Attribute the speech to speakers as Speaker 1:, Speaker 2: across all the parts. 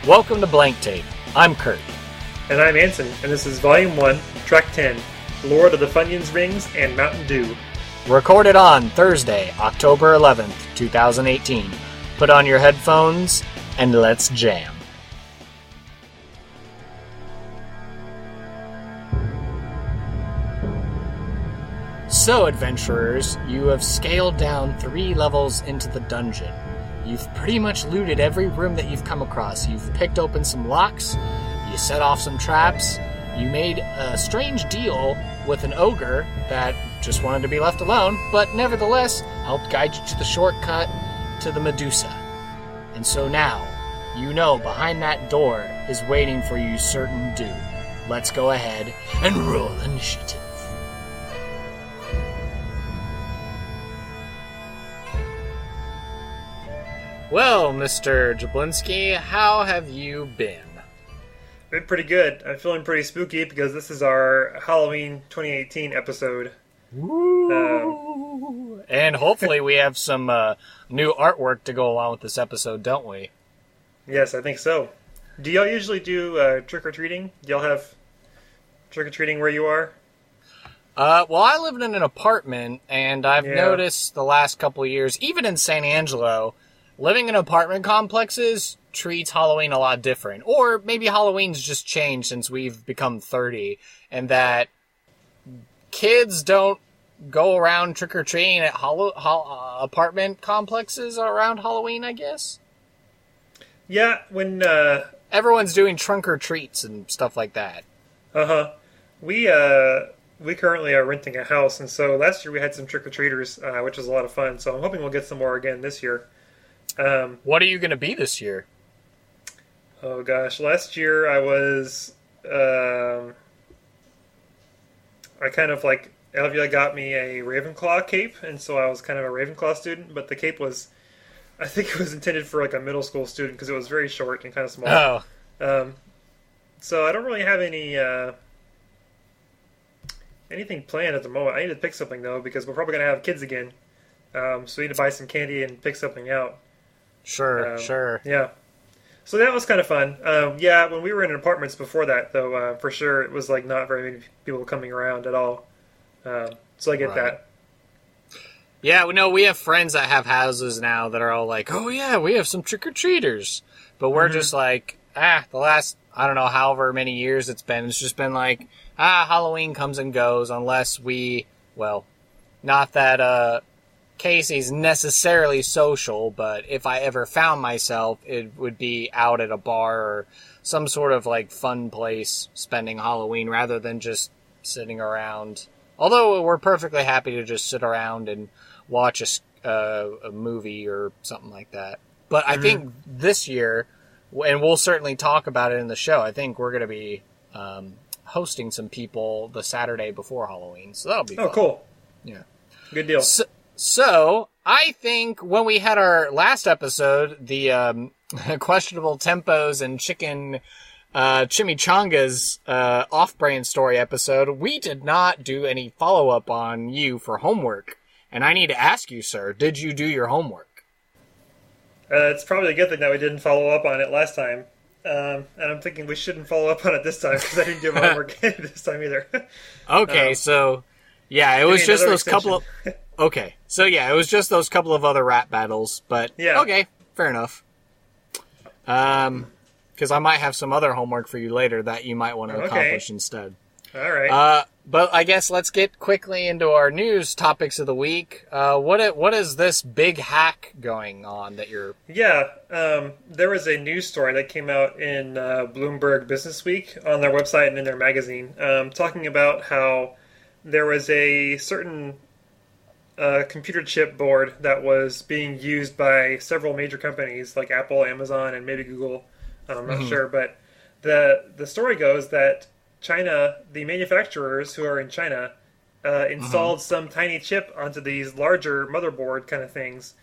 Speaker 1: Welcome to Blank Tape. I'm Kurt.
Speaker 2: And I'm Anson, and this is Volume 1, Track 10, Lord of the Funyun's Rings and Mountain Dew.
Speaker 1: Recorded on Thursday, October 11th, 2018. Put on your headphones, and let's jam. So, adventurers, you have scaled down 3 levels into the dungeon. You've pretty much looted every room that you've come across. You've picked open some locks, you set off some traps, you made a strange deal with an ogre that just wanted to be left alone, but nevertheless helped guide you to the shortcut to the Medusa. And so now, you know behind that door is waiting for you certain doom. Let's go ahead and roll initiative. Well, Mr. Jablinski, how have you been?
Speaker 2: Been pretty good. I'm feeling pretty spooky because this is our Halloween 2018 episode.
Speaker 1: Woo! And hopefully we have some new artwork to go along with this episode, don't we?
Speaker 2: Yes, I think so. Do y'all usually do trick-or-treating? Do y'all have trick-or-treating where you are?
Speaker 1: Well, I live in an apartment, and I've noticed the last couple of years, even in San Angelo, living in apartment complexes treats Halloween a lot different. Or maybe Halloween's just changed since we've become 30, and that kids don't go around trick-or-treating at apartment complexes around Halloween, I guess?
Speaker 2: Yeah, when
Speaker 1: everyone's doing trunk-or-treats and stuff like that.
Speaker 2: Uh-huh. We currently are renting a house, and so last year we had some trick-or-treaters, which was a lot of fun, so I'm hoping we'll get some more again this year.
Speaker 1: What are you going to be this year?
Speaker 2: Oh gosh, last year I was, I kind of like, Elvia got me a Ravenclaw cape, and so I was kind of a Ravenclaw student, but the cape was, I think it was intended for like a middle school student because it was very short and kind of small.
Speaker 1: Oh.
Speaker 2: So I don't really have anything planned at the moment. I need to pick something though because we're probably going to have kids again. So we need to buy some candy and pick something out.
Speaker 1: Sure.
Speaker 2: Yeah. So that was kind of fun. When we were in apartments before that, though, for sure, it was like not very many people coming around at all. So I get that.
Speaker 1: Yeah, we have friends that have houses now that are all like, oh yeah, we have some trick-or-treaters. But we're just like, the last, I don't know, however many years it's just been like, Halloween comes and goes unless not that, Casey's necessarily social, but if I ever found myself, it would be out at a bar or some sort of like fun place spending Halloween rather than just sitting around. Although we're perfectly happy to just sit around and watch a movie or something like that. But I think this year, and we'll certainly talk about it in the show, I think we're going to be hosting some people the Saturday before Halloween. So that'll be fun.
Speaker 2: Oh, cool.
Speaker 1: Yeah.
Speaker 2: Good deal.
Speaker 1: So, I think when we had our last episode, the questionable tempos and chicken chimichangas off-brand story episode, we did not do any follow-up on you for homework. And I need to ask you, sir, did you do your homework?
Speaker 2: It's probably a good thing that we didn't follow up on it last time. And I'm thinking we shouldn't follow up on it this time because I didn't do my homework this time either.
Speaker 1: Okay, so, yeah, it was just those couple of... Okay, so yeah, it was just those couple of other rap battles, but okay, fair enough. Because I might have some other homework for you later that you might want to accomplish instead.
Speaker 2: All right.
Speaker 1: But I guess let's get quickly into our news topics of the week. What is this big hack going on that you're...
Speaker 2: Yeah, there was a news story that came out in Bloomberg Business Week on their website and in their magazine, talking about how there was a certain computer chip board that was being used by several major companies like Apple, Amazon, and maybe Google. I'm not sure, but the story goes that China, the manufacturers who are in China, installed some tiny chip onto these larger motherboard kind of things,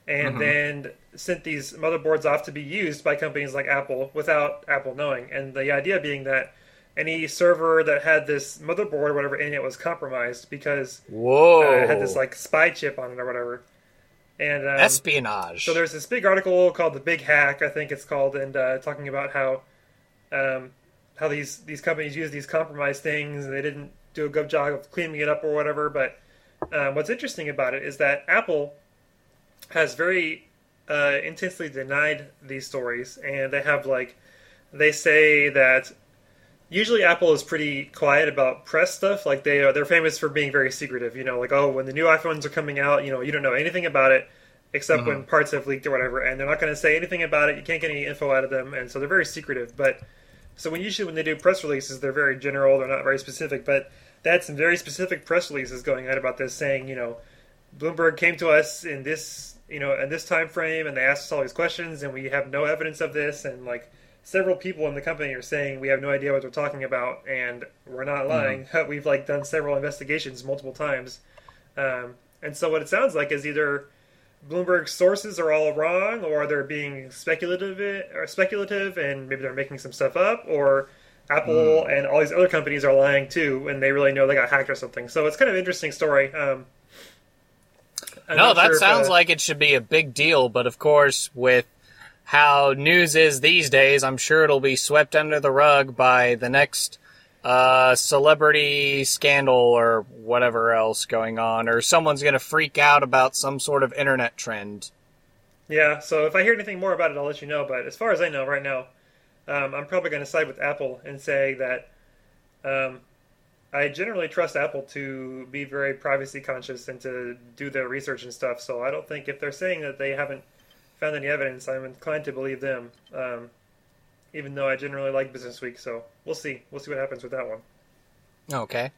Speaker 2: and then sent these motherboards off to be used by companies like Apple without Apple knowing. And the idea being that any server that had this motherboard or whatever in it was compromised because it had this like spy chip on it or whatever. And
Speaker 1: espionage.
Speaker 2: So there's this big article called "The Big Hack," I think it's called, and talking about how these companies use these compromised things, and they didn't do a good job of cleaning it up or whatever. But what's interesting about it is that Apple has very intensely denied these stories, and they say that usually Apple is pretty quiet about press stuff. Like they're famous for being very secretive. Like, oh, when the new iPhones are coming out, you don't know anything about it except when parts have leaked or whatever, and they're not going to say anything about it. You can't get any info out of them, and so they're very secretive. But so when they do press releases, they're very general. They're not very specific. But they had some very specific press releases going out about this, saying, Bloomberg came to us in this, in this time frame, and they asked us all these questions, and we have no evidence of this, and several people in the company are saying we have no idea what they're talking about, and we're not lying. We've done several investigations multiple times, and so what it sounds like is either Bloomberg's sources are all wrong, or they're being speculative, and maybe they're making some stuff up, or Apple and all these other companies are lying too, and they really know they got hacked or something. So it's kind of an interesting story.
Speaker 1: That sounds like it should be a big deal, but of course, with how news is these days, I'm sure it'll be swept under the rug by the next celebrity scandal or whatever else going on, or someone's going to freak out about some sort of internet trend.
Speaker 2: Yeah, so if I hear anything more about it, I'll let you know. But as far as I know right now, I'm probably going to side with Apple and say that I generally trust Apple to be very privacy conscious and to do their research and stuff. So I don't think if they're saying that they haven't found any evidence, I'm inclined to believe them. Even though I generally like Business Week, so we'll see. We'll see what happens with that one. Okay.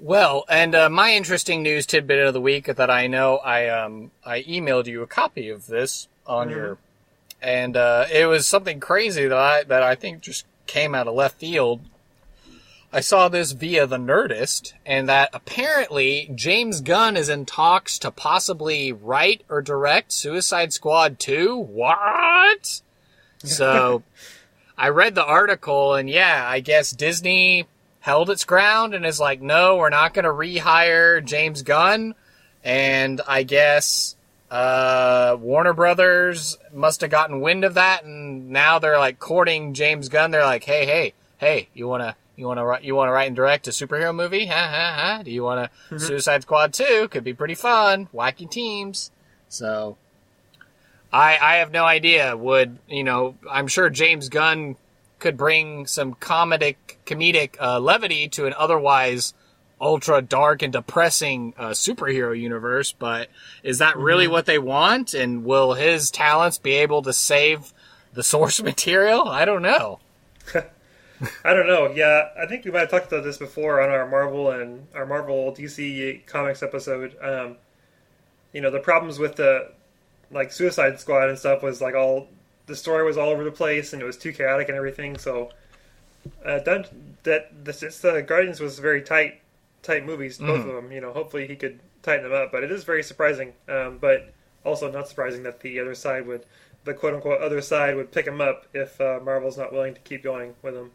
Speaker 1: Well, and my interesting news tidbit of the week that I know I emailed you a copy of this on your, and it was something crazy that I think just came out of left field. I saw this via The Nerdist, and that apparently James Gunn is in talks to possibly write or direct Suicide Squad 2. What? So, I read the article, and yeah, I guess Disney held its ground and is like, no, we're not going to rehire James Gunn. And I guess Warner Brothers must have gotten wind of that, and now they're courting James Gunn. They're like, hey, you want to write and direct a superhero movie? Do you want to Suicide Squad 2? Could be pretty fun. Wacky teams. So I have no idea. I'm sure James Gunn could bring some comedic levity to an otherwise ultra dark and depressing superhero universe, but is that really what they want? And will his talents be able to save the source material? I don't know.
Speaker 2: I don't know. Yeah, I think we might have talked about this before on our Marvel DC Comics episode. The problems with the Suicide Squad and stuff was the story was all over the place and it was too chaotic and everything. So Guardians was very tight movies, both of them. Hopefully he could tighten them up, but it is very surprising. But also not surprising that the other side the quote unquote other side would pick him up if Marvel's not willing to keep going with him.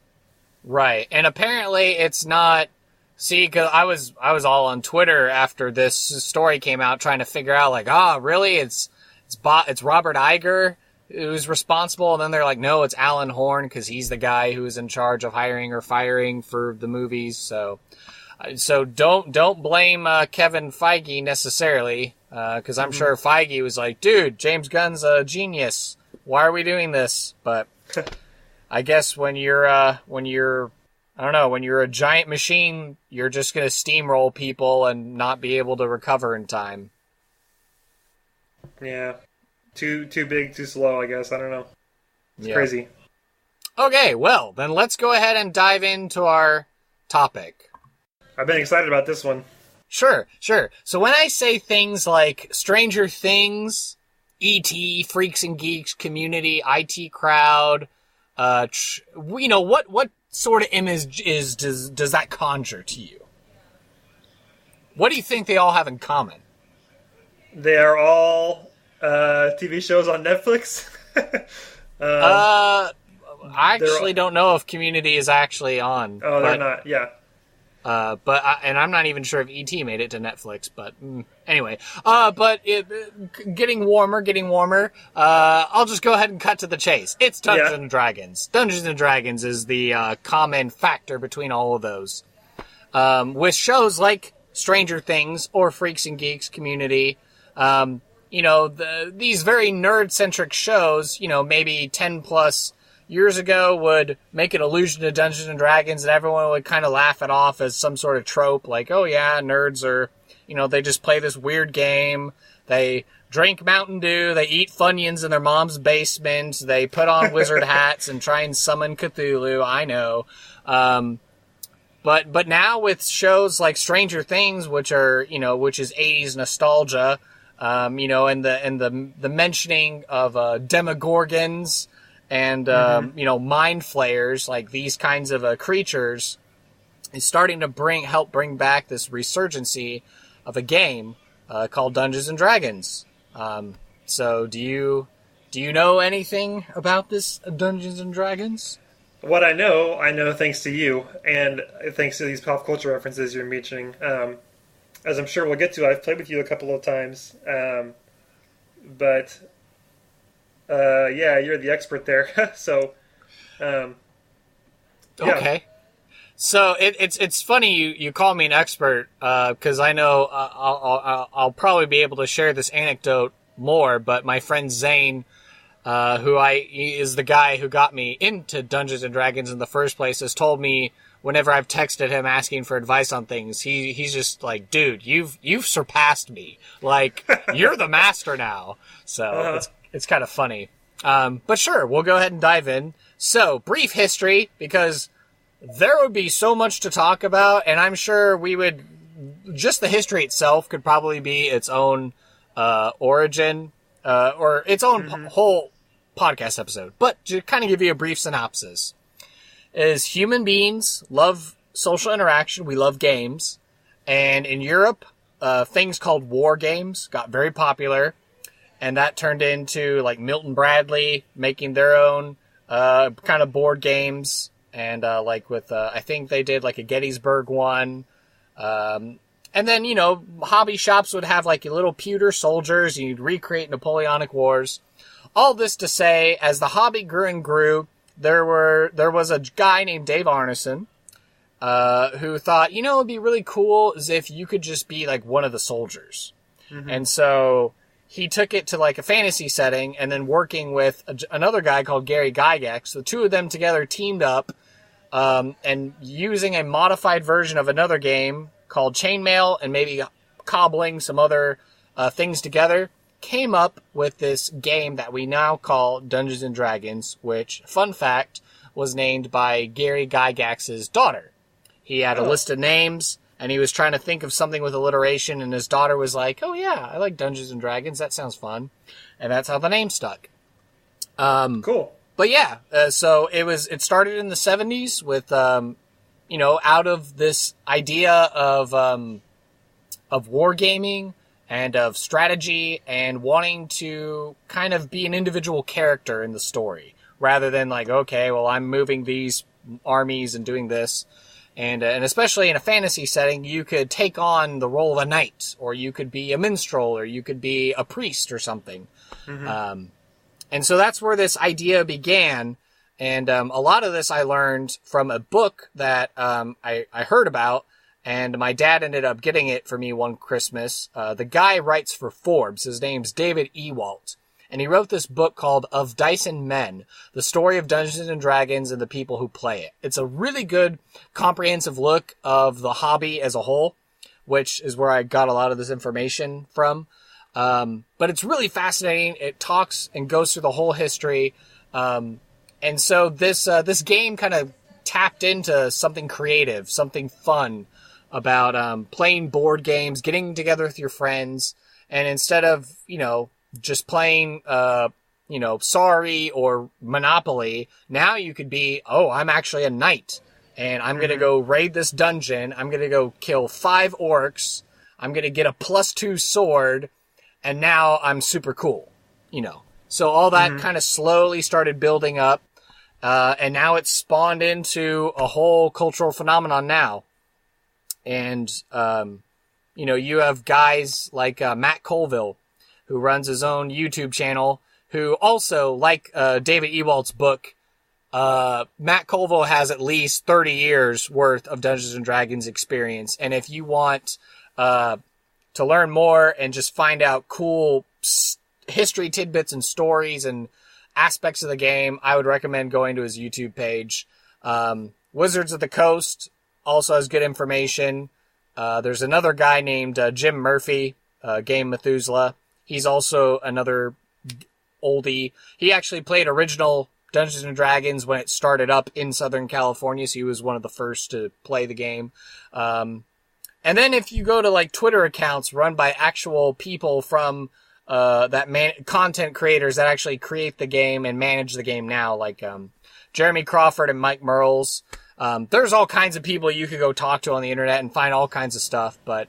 Speaker 1: Right, and apparently it's not. See, because I was all on Twitter after this story came out, trying to figure out really it's Robert Iger who's responsible, and then they're like, no, it's Alan Horn because he's the guy who is in charge of hiring or firing for the movies. So don't blame Kevin Feige necessarily, because I'm sure Feige was like, dude, James Gunn's a genius. Why are we doing this? But I guess when you're a giant machine, you're just going to steamroll people and not be able to recover in time.
Speaker 2: Yeah. Too big, too slow, I guess. I don't know. It's crazy.
Speaker 1: Okay, well, then let's go ahead and dive into our topic.
Speaker 2: I've been excited about this one.
Speaker 1: Sure. So when I say things like Stranger Things, E.T., Freaks and Geeks, Community, IT Crowd, what sort of image does that conjure to you? What do you think they all have in common?
Speaker 2: They are all TV shows on Netflix.
Speaker 1: I actually don't know if Community is actually on.
Speaker 2: Oh, they're not. Yeah.
Speaker 1: And I'm not even sure if E.T. made it to Netflix, but anyway. Getting warmer. I'll just go ahead and cut to the chase. It's Dungeons and Dragons. Dungeons and Dragons is the common factor between all of those. With shows like Stranger Things or Freaks and Geeks Community, these very nerd-centric shows, maybe 10 plus years ago would make an allusion to Dungeons and Dragons, and everyone would kind of laugh it off as some sort of trope, like, oh yeah, nerds are, they just play this weird game, they drink Mountain Dew, they eat Funyuns in their mom's basement, they put on wizard hats and try and summon Cthulhu, I know. But now with shows like Stranger Things, which is 80s nostalgia, and the mentioning of demogorgons, and, mind flayers, like these kinds of creatures, is starting to help bring back this resurgency of a game called Dungeons and Dragons. So do you know anything about this Dungeons and Dragons?
Speaker 2: What I know thanks to you, and thanks to these pop culture references you're mentioning. As I'm sure we'll get to, I've played with you a couple of times, but... you're the expert there. So,
Speaker 1: okay. So it's funny you call me an expert, because I know I'll probably be able to share this anecdote more. But my friend Zane, he is the guy who got me into Dungeons and Dragons in the first place, has told me whenever I've texted him asking for advice on things, he's just like, dude, you've surpassed me. Like, you're the master now. So it's kind of funny. But sure, we'll go ahead and dive in. So, brief history, because there would be so much to talk about, and I'm sure just the history itself could probably be its own origin, or its own whole podcast episode. But to kind of give you a brief synopsis, is human beings love social interaction, we love games, and in Europe, things called war games got very popular. And that turned into, like, Milton Bradley making their own kind of board games. And, I think they did, like, a Gettysburg one. And then, hobby shops would have, like, little pewter soldiers. And you'd recreate Napoleonic Wars. All this to say, as the hobby grew and grew, there was a guy named Dave Arneson who thought, it'd be really cool as if you could just be, like, one of the soldiers. Mm-hmm. And so... he took it to like a fantasy setting, and then working with another guy called Gary Gygax, the two of them together teamed up, and using a modified version of another game called Chainmail, and maybe cobbling some other things together, came up with this game that we now call Dungeons and Dragons, which, fun fact, was named by Gary Gygax's daughter. He had a list of names, and he was trying to think of something with alliteration, and his daughter was like, oh yeah, I like Dungeons and Dragons, that sounds fun. And that's how the name stuck.
Speaker 2: Cool.
Speaker 1: But yeah, so it started in the 70s with, out of this idea of wargaming and of strategy and wanting to kind of be an individual character in the story, rather than like, okay, well, I'm moving these armies and doing this. And especially in a fantasy setting, you could take on the role of a knight, or you could be a minstrel, or you could be a priest or something. Mm-hmm. And so that's where this idea began. And a lot of this I learned from a book that I heard about, and my dad ended up getting it for me one Christmas. The guy writes for Forbes. His name's David Ewalt. And he wrote this book called Of Dice and Men, the story of Dungeons and Dragons and the people who play it. It's a really good, comprehensive look of the hobby as a whole, which is where I got a lot of this information from. But it's really fascinating. It talks and goes through the whole history. And so this game kind of tapped into something creative, something fun about playing board games, getting together with your friends, and instead of, just playing, Sorry or Monopoly, now you could be, I'm actually a knight, and I'm going to go raid this dungeon, I'm going to go kill 5 orcs, I'm going to get a +2 sword, and now I'm super cool, So all that kind of slowly started building up, and now it's spawned into a whole cultural phenomenon now. And, you have guys like Matt Colville, who runs his own YouTube channel, who also, like David Ewalt's book, Matt Colville has at least 30 years worth of Dungeons & Dragons experience. And if you want to learn more and just find out cool history tidbits and stories and aspects of the game, I would recommend going to his YouTube page. Wizards of the Coast also has good information. There's another guy named Jim Murphy, Game Methuselah. He's also another oldie. He actually played original Dungeons & Dragons when it started up in Southern California, so he was one of the first to play the game. And then if you go to like Twitter accounts run by actual people from content creators that actually create the game and manage the game now, like Jeremy Crawford and Mike Merles. There's all kinds of people you could go talk to on the internet and find all kinds of stuff, but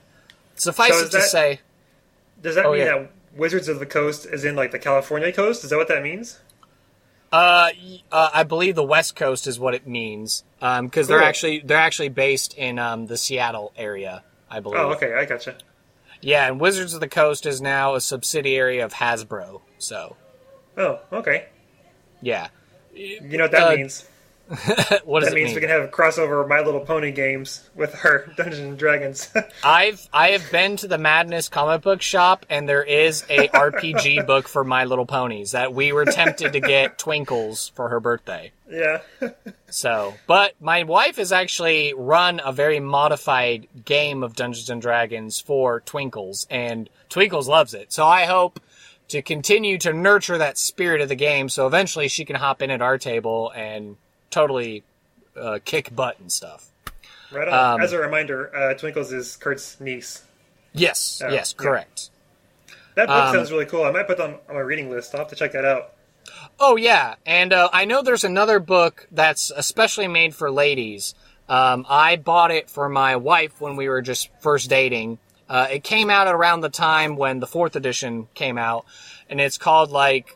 Speaker 1: suffice it to say...
Speaker 2: Does that mean that Wizards of the Coast is in like the California coast? Is that what that means?
Speaker 1: I believe the West Coast is what it means, because
Speaker 2: Cool.
Speaker 1: they're actually based in the Seattle area, I believe.
Speaker 2: Oh, okay, I gotcha.
Speaker 1: Yeah, and Wizards of the Coast is now a subsidiary of Hasbro. So.
Speaker 2: Oh, okay.
Speaker 1: Yeah.
Speaker 2: You know what that means?
Speaker 1: What does
Speaker 2: that
Speaker 1: it
Speaker 2: means
Speaker 1: mean?
Speaker 2: we can have crossover My Little Pony games with our Dungeons and Dragons.
Speaker 1: I have been to the Madness comic book shop, and there is a RPG book for My Little Ponies that we were tempted to get Twinkles for her birthday.
Speaker 2: Yeah.
Speaker 1: So, but my wife has actually run a very modified game of Dungeons and Dragons for Twinkles, and Twinkles loves it. So I hope to continue to nurture that spirit of the game, so eventually she can hop in at our table and totally kick butt and stuff.
Speaker 2: Right on. As a reminder, Twinkles is Kurt's niece.
Speaker 1: Yes, correct.
Speaker 2: Yeah. That book sounds really cool. I might put that on my reading list. I'll have to check that out.
Speaker 1: Oh, yeah. And I know there's another book that's especially made for ladies. I bought it for my wife when we were just first dating. It came out around the time when the 4th edition came out, and it's called like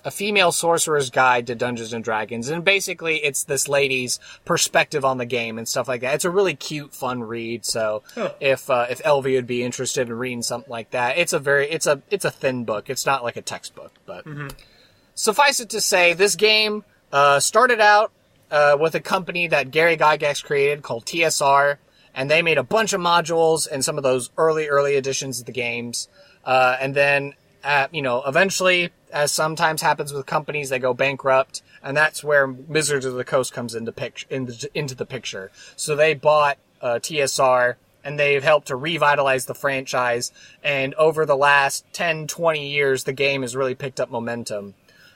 Speaker 1: a female sorcerer's guide to Dungeons and Dragons, and basically it's this lady's perspective on the game and stuff like that. It's a really cute, fun read. So if Elvie would be interested in reading something like that, it's a thin book. It's not like a textbook, but suffice it to say, this game started out with a company that Gary Gygax created called TSR, and they made a bunch of modules and some of those early editions of the games, and then eventually, as sometimes happens with companies, they go bankrupt, and that's where Wizards of the Coast comes into the picture. So they bought TSR, and they've helped to revitalize the franchise, and over the last 10, 20 years, the game has really picked up momentum.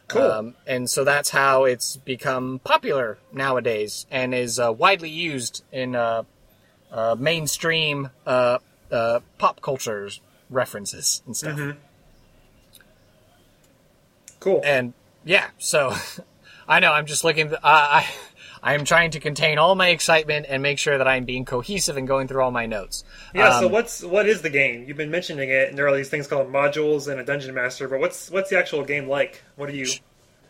Speaker 2: Cool.
Speaker 1: And so that's how it's become popular nowadays, and is widely used in mainstream pop culture's references and stuff.
Speaker 2: Mm-hmm. Cool.
Speaker 1: And yeah, so I know I'm just looking. I am trying to contain all my excitement and make sure that I'm being cohesive and going through all my notes.
Speaker 2: Yeah. So what is the game? You've been mentioning it, and there are these things called modules and a dungeon master. But what's the actual game like? What do you?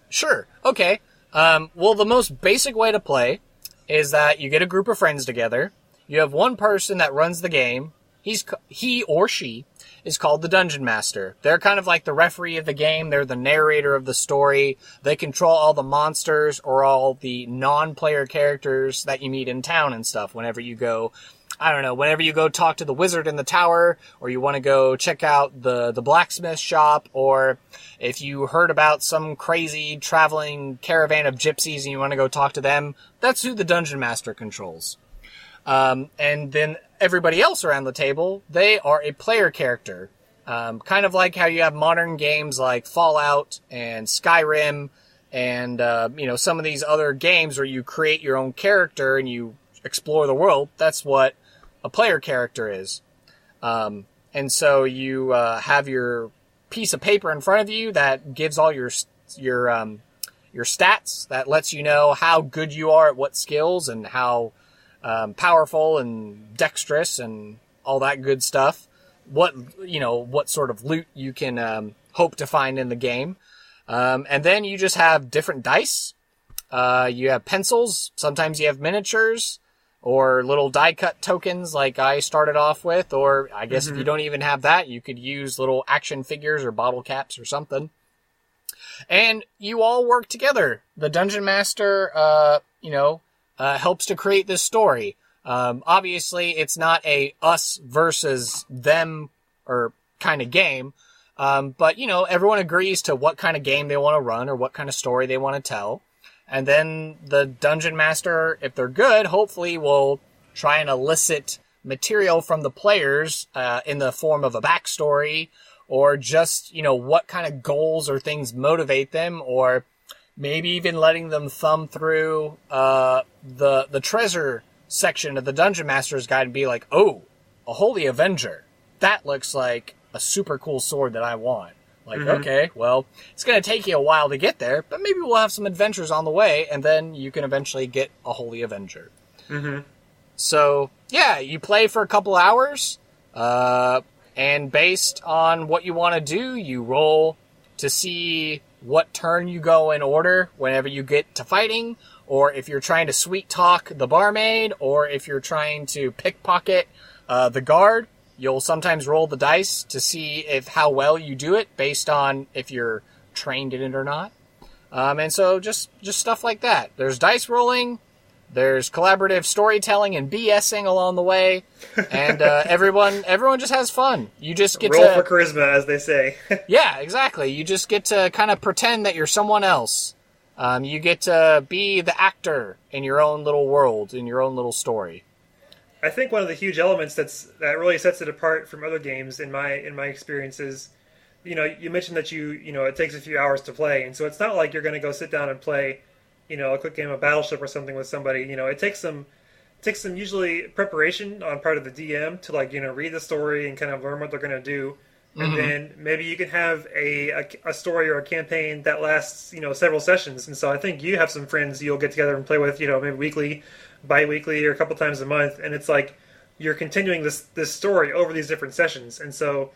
Speaker 1: Sure. Okay. Well, the most basic way to play is that you get a group of friends together. You have one person that runs the game. He or she is called the Dungeon Master. They're kind of like the referee of the game. They're the narrator of the story. They control all the monsters or all the non-player characters that you meet in town and stuff. Whenever you go, whenever you go talk to the wizard in the tower, or you want to go check out the blacksmith shop, or if you heard about some crazy traveling caravan of gypsies and you want to go talk to them, that's who the Dungeon Master controls. And then everybody else around the table, they are a player character. Kind of like how you have modern games like Fallout and Skyrim and, some of these other games where you create your own character and you explore the world. That's what a player character is. And so you have your piece of paper in front of you that gives all your stats, that lets you know how good you are at what skills and how powerful and dexterous and all that good stuff. What sort of loot you can hope to find in the game. And then you just have different dice. You have pencils. Sometimes you have miniatures. or little die-cut tokens like I started off with, or I guess if you don't even have that, you could use little action figures or bottle caps or something. And you all work together. The Dungeon Master, helps to create this story. Obviously, it's not a us versus them or kind of game, but, everyone agrees to what kind of game they want to run or what kind of story they want to tell. And then the Dungeon Master, if they're good, hopefully will try and elicit material from the players in the form of a backstory, or just, what kind of goals or things motivate them, or maybe even letting them thumb through the treasure section of the Dungeon Master's Guide and be like, oh, a Holy Avenger. That looks like a super cool sword that I want. Like, okay, well, it's going to take you a while to get there, but maybe we'll have some adventures on the way, and then you can eventually get a Holy Avenger. So, yeah, you play for a couple hours, and based on what you want to do, you roll to see what turn you go in order whenever you get to fighting, or if you're trying to sweet talk the barmaid, or if you're trying to pickpocket the guard. You'll sometimes roll the dice to see how well you do it based on if you're trained in it or not. And so just stuff like that. There's dice rolling, there's collaborative storytelling and BSing along the way, and everyone just has fun. You just get
Speaker 2: roll for charisma, as they say.
Speaker 1: Yeah, exactly. You just get to kind of pretend that you're someone else. You get to be the actor in your own little world, in your own little story.
Speaker 2: I think one of the huge elements that really sets it apart from other games in my experience is, you mentioned that it takes a few hours to play, and so it's not like you're going to go sit down and play, a quick game of Battleship or something with somebody. It takes some usually preparation on part of the DM to read the story and kind of learn what they're going to do, and then maybe you can have a story or a campaign that lasts several sessions. And so I think you have some friends you'll get together and play with, maybe weekly, bi-weekly, or a couple times a month, and it's like you're continuing this story over these different sessions. And so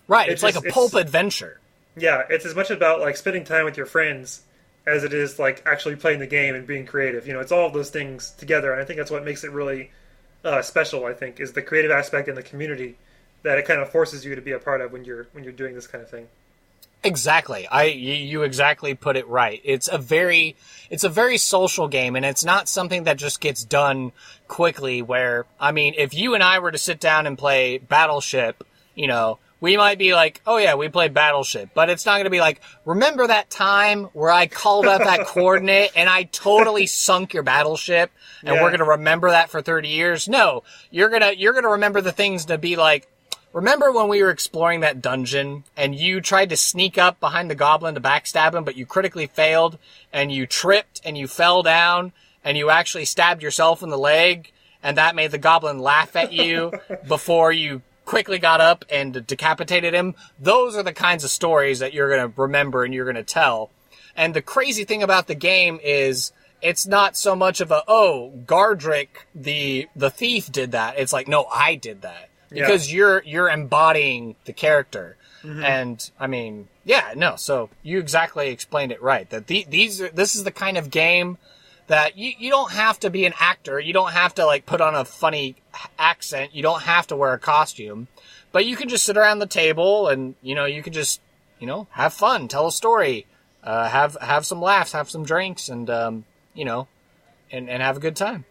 Speaker 1: right, it's like a pulp adventure.
Speaker 2: Yeah, it's as much about spending time with your friends as it is actually playing the game and being creative. It's all of those things together, and I think that's what makes it really special. I think is the creative aspect in the community that it kind of forces you to be a part of when you're doing this kind of thing.
Speaker 1: Exactly. You exactly put it right. It's a very social game, and it's not something that just gets done quickly where, if you and I were to sit down and play Battleship, we might be like, oh yeah, we played Battleship, but it's not going to be like, remember that time where I called out that coordinate and I totally sunk your battleship and we're going to remember that for 30 years? No, you're going to remember the things to be like, remember when we were exploring that dungeon and you tried to sneak up behind the goblin to backstab him, but you critically failed and you tripped and you fell down and you actually stabbed yourself in the leg and that made the goblin laugh at you before you quickly got up and decapitated him? Those are the kinds of stories that you're going to remember and you're going to tell. And the crazy thing about the game is it's not so much of Gardrick, the thief did that. It's like, no, I did that. Because you're embodying the character. And, so you exactly explained it right. That this is the kind of game that you don't have to be an actor. You don't have to, put on a funny accent. You don't have to wear a costume. But you can just sit around the table and, you can just, have fun, tell a story, have some laughs, have some drinks, and, and have a good time.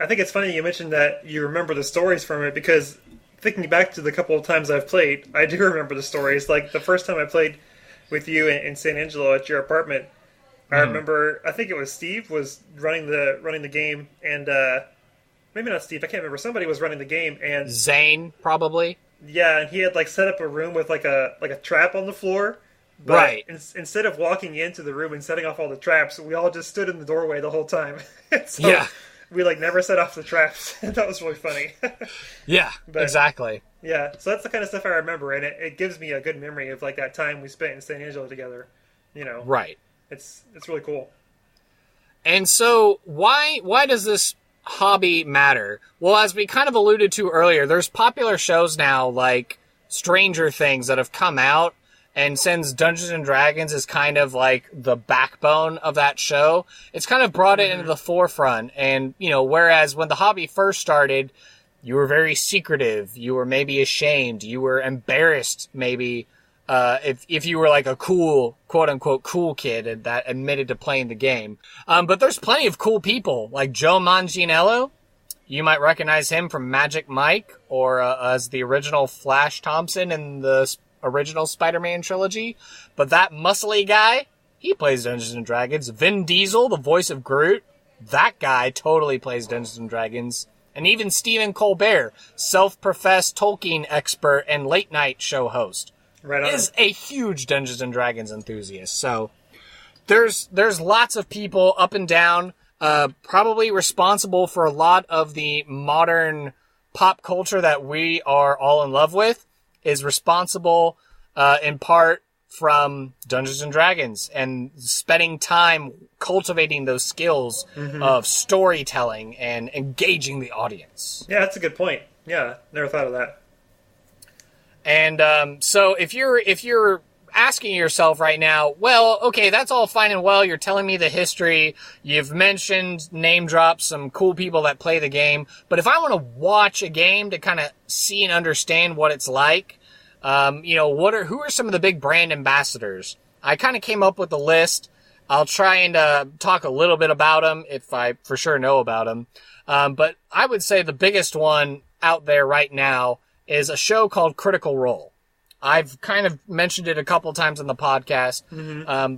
Speaker 2: I think it's funny you mentioned that you remember the stories from it, because thinking back to the couple of times I've played, I do remember the stories. Like the first time I played with you in San Angelo at your apartment, I remember, I think it was Steve was running the game, and maybe not Steve, I can't remember. Somebody was running the game, and
Speaker 1: Zane probably.
Speaker 2: Yeah, and he had set up a room with a trap on the floor. But
Speaker 1: right.
Speaker 2: Instead of walking into the room and setting off all the traps, we all just stood in the doorway the whole time. So
Speaker 1: yeah.
Speaker 2: We never set off the traps. That was really funny.
Speaker 1: Yeah, exactly.
Speaker 2: Yeah, so that's the kind of stuff I remember, and it gives me a good memory of that time we spent in San Angelo together.
Speaker 1: Right.
Speaker 2: It's really cool.
Speaker 1: And so why does this hobby matter? Well, as we kind of alluded to earlier, there's popular shows now like Stranger Things that have come out, And since Dungeons and Dragons is kind of like the backbone of that show, it's kind of brought it into the forefront. And, you know, whereas when the hobby first started, you were very secretive, you were maybe ashamed, you were embarrassed maybe, if you were like a cool, quote unquote, cool kid that admitted to playing the game. But there's plenty of cool people, like Joe Manganiello. You might recognize him from Magic Mike, or as the original Flash Thompson in the original Spider-Man trilogy. But that muscly guy, he plays Dungeons and Dragons. Vin Diesel, the voice of Groot, that guy totally plays Dungeons and Dragons. And even Stephen Colbert, self-professed Tolkien expert and late-night show host, is a huge Dungeons and Dragons enthusiast. So there's lots of people up and down, probably responsible for a lot of the modern pop culture that we are all in love with, is responsible in part from Dungeons and Dragons and spending time cultivating those skills of storytelling and engaging the audience.
Speaker 2: Yeah, that's a good point. Yeah, never thought of that.
Speaker 1: And so if you're asking yourself right now, well, okay, that's all fine and well. You're telling me the history. You've mentioned, name drop some cool people that play the game. But if I want to watch a game to kind of see and understand what it's like, you know, who are some of the big brand ambassadors? I kind of came up with a list. I'll try and talk a little bit about them if I for sure know about them. But I would say the biggest one out there right now is a show called Critical Role. I've kind of mentioned it a couple times on the podcast.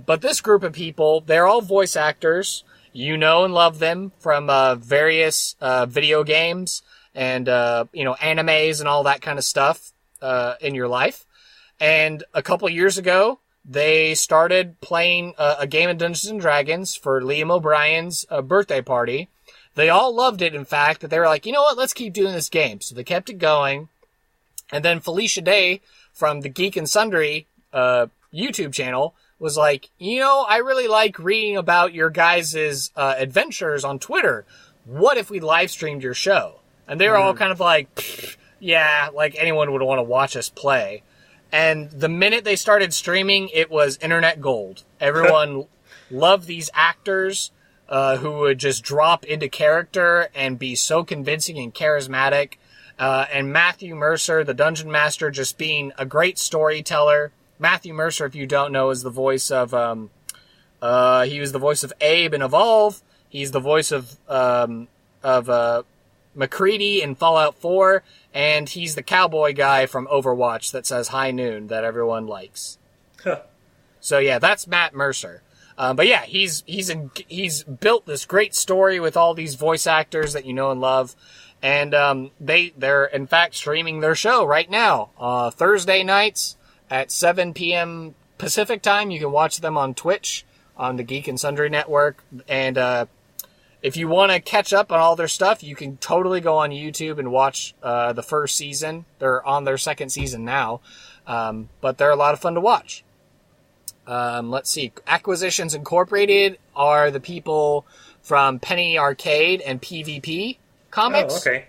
Speaker 1: But this group of people, they're all voice actors. You know and love them from various video games and, you know, animes and all that kind of stuff in your life. And a couple years ago, they started playing a game of Dungeons and Dragons for Liam O'Brien's birthday party. They all loved it, in fact, that they were like, you know what, let's keep doing this game. So they kept it going. And then Felicia Day from the Geek and Sundry YouTube channel was like, you know, I really like reading about your guys' adventures on Twitter. What if we live streamed your show? And they were all kind of like, yeah, like anyone would want to watch us play. And the minute they started streaming, it was internet gold. Everyone loved these actors who would just drop into character and be so convincing and charismatic. And Matthew Mercer, the Dungeon Master, just being a great storyteller. Matthew Mercer, if you don't know, is the voice of, he was the voice of Abe in Evolve. He's the voice of McCready in Fallout 4. And he's the cowboy guy from Overwatch that says High Noon that everyone likes. So yeah, that's Matt Mercer. But yeah, he's built this great story with all these voice actors that you know and love. And they're in fact streaming their show right now, Thursday nights at 7 p.m. Pacific time. You can watch them on Twitch on the Geek and Sundry Network. And if you want to catch up on all their stuff, you can totally go on YouTube and watch the first season. They're on their second season now, but they're a lot of fun to watch. Let's see. Acquisitions Incorporated are the people from Penny Arcade and PvP Comics. Oh, okay.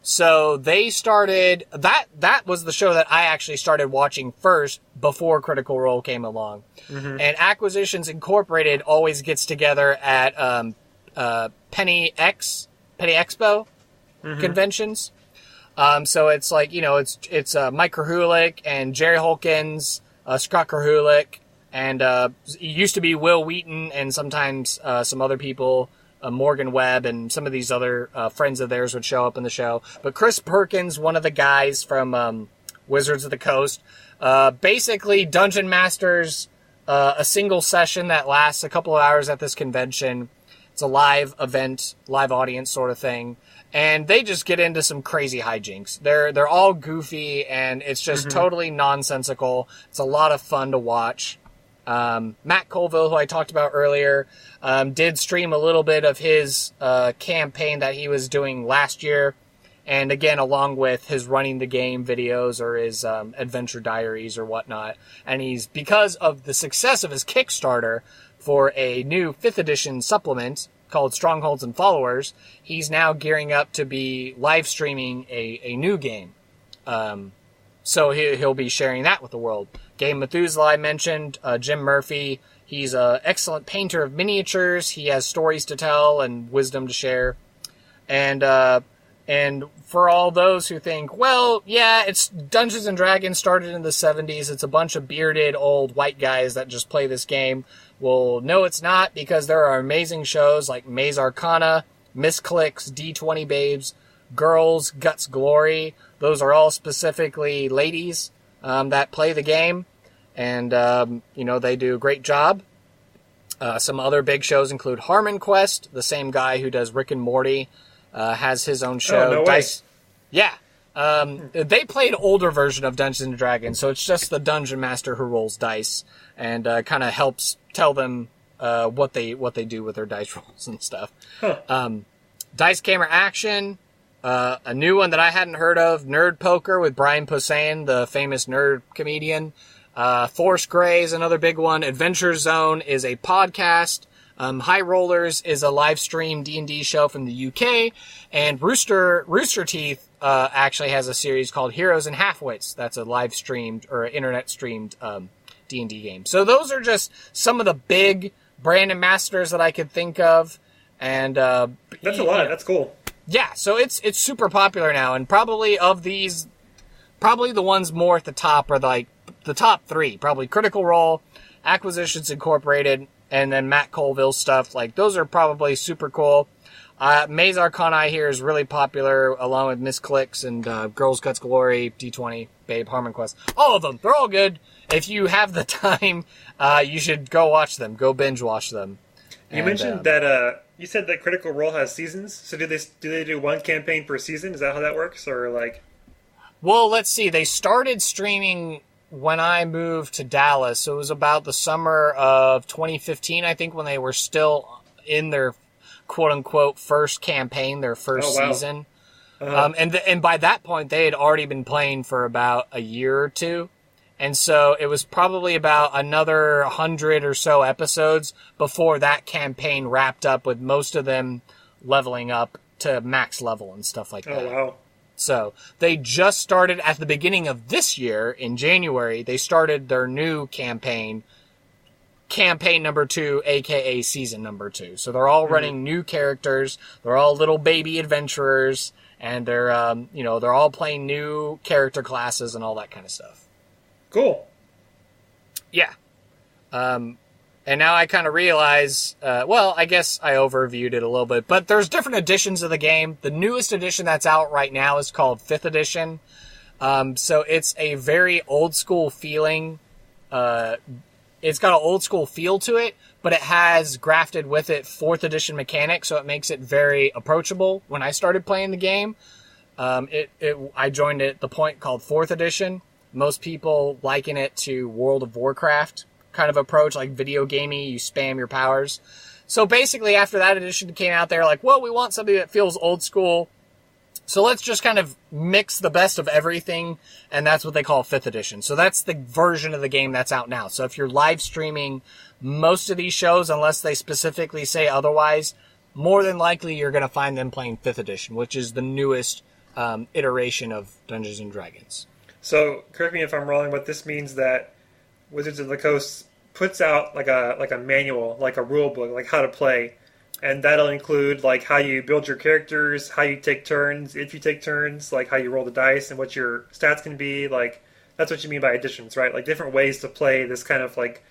Speaker 1: So they started, that was the show that I actually started watching first before Critical Role came along. And Acquisitions Incorporated always gets together at Penny Expo conventions. So it's like, you know, it's Mike Krahulik and Jerry Holkins, Scott Krahulik, and it used to be Will Wheaton and sometimes some other people, Morgan Webb and some of these other friends of theirs would show up in the show. But Chris Perkins, one of the guys from Wizards of the Coast, basically Dungeon Masters, a single session that lasts a couple of hours at this convention. It's a live event, live audience sort of thing. And they just get into some crazy hijinks. They're all goofy, and it's just totally nonsensical. It's a lot of fun to watch. Matt Colville, who I talked about earlier, did stream a little bit of his campaign that he was doing last year. And again, along with his running the game videos or his adventure diaries or whatnot. And he's, because of the success of his Kickstarter for a new 5th edition supplement called Strongholds and Followers, he's now gearing up to be live streaming a new game. So he'll be sharing that with the world. Gabe Methuselah, I mentioned. Jim Murphy, he's an excellent painter of miniatures. He has stories to tell and wisdom to share. And for all those who think, well, yeah, it's Dungeons and Dragons started in the 70s. It's a bunch of bearded old white guys that just play this game. Well, no, it's not, because there are amazing shows like Maze Arcana, Misclicks, D20 Babes, Girls, Guts Glory. Those are all specifically ladies that play the game. And, they do a great job. Some other big shows include Harmon Quest, the same guy who does Rick and Morty. Has his own show.
Speaker 2: Oh, no way.
Speaker 1: Dice. Yeah. They play an older version of Dungeons and Dragons, so it's just the dungeon master who rolls dice and kind of helps tell them what they do with their dice rolls and stuff.
Speaker 2: Huh.
Speaker 1: Dice Camera Action, a new one that I hadn't heard of, Nerd Poker with Brian Posehn, the famous nerd comedian. Force Grey is another big one. Adventure Zone is a podcast. High Rollers is a live stream D&D show from the UK, and Rooster Teeth actually has a series called Heroes and Halfwits. That's a live streamed or internet streamed D&D game. So those are just some of the big brand ambassadors that I could think of, and
Speaker 2: that's a lot. That's cool.
Speaker 1: Yeah, so it's super popular now, and probably of these, probably the ones more at the top are like the top three. Probably Critical Role, Acquisitions Incorporated, and then Matt Colville's stuff. Like, those are probably super cool. Maze Arcana, I hear, is really popular, along with Misclicks and Girls Guts Glory, D20, Babe, Harmon Quest. All of them. They're all good. If you have the time, you should go watch them. Go binge watch them.
Speaker 2: You mentioned that, you said that Critical Role has seasons. So do they do one campaign per season? Is that how that works? Or like...
Speaker 1: Well, let's see. They started streaming when I moved to Dallas. So it was about the summer of 2015, I think, when they were still in their quote-unquote first campaign, their first season. And by that point, they had already been playing for about a year or two. And so it was probably about another 100 or so episodes before that campaign wrapped up, with most of them leveling up to max level and stuff like that.
Speaker 2: Oh, wow.
Speaker 1: So they just started at the beginning of this year, in January, they started their new campaign number 2, aka season number 2. So they're all running new characters. They're all little baby adventurers, and they're all playing new character classes and all that kind of stuff.
Speaker 2: Cool.
Speaker 1: Yeah. And now I kind of realize, I guess I overviewed it a little bit, but there's different editions of the game. The newest edition that's out right now is called 5th edition. So it's a very old school feeling. It's got an old school feel to it, but it has grafted with it 4th edition mechanics, so it makes it very approachable. When I started playing the game, I joined it at the point called 4th edition. Most people liken it to World of Warcraft kind of approach, like video gamey, you spam your powers. So basically, after that edition came out, they're like, well, we want something that feels old school, so let's just kind of mix the best of everything, and that's what they call 5th edition. So that's the version of the game that's out now. So if you're live streaming most of these shows, unless they specifically say otherwise, more than likely you're going to find them playing 5th edition, which is the newest iteration of Dungeons & Dragons.
Speaker 2: So, correct me if I'm wrong, but this means that Wizards of the Coast puts out like a manual, like a rule book, like how to play, and that'll include like how you build your characters, how you take turns, if you take turns, like how you roll the dice and what your stats can be. Like, that's what you mean by editions, right? Like different ways to play this kind of like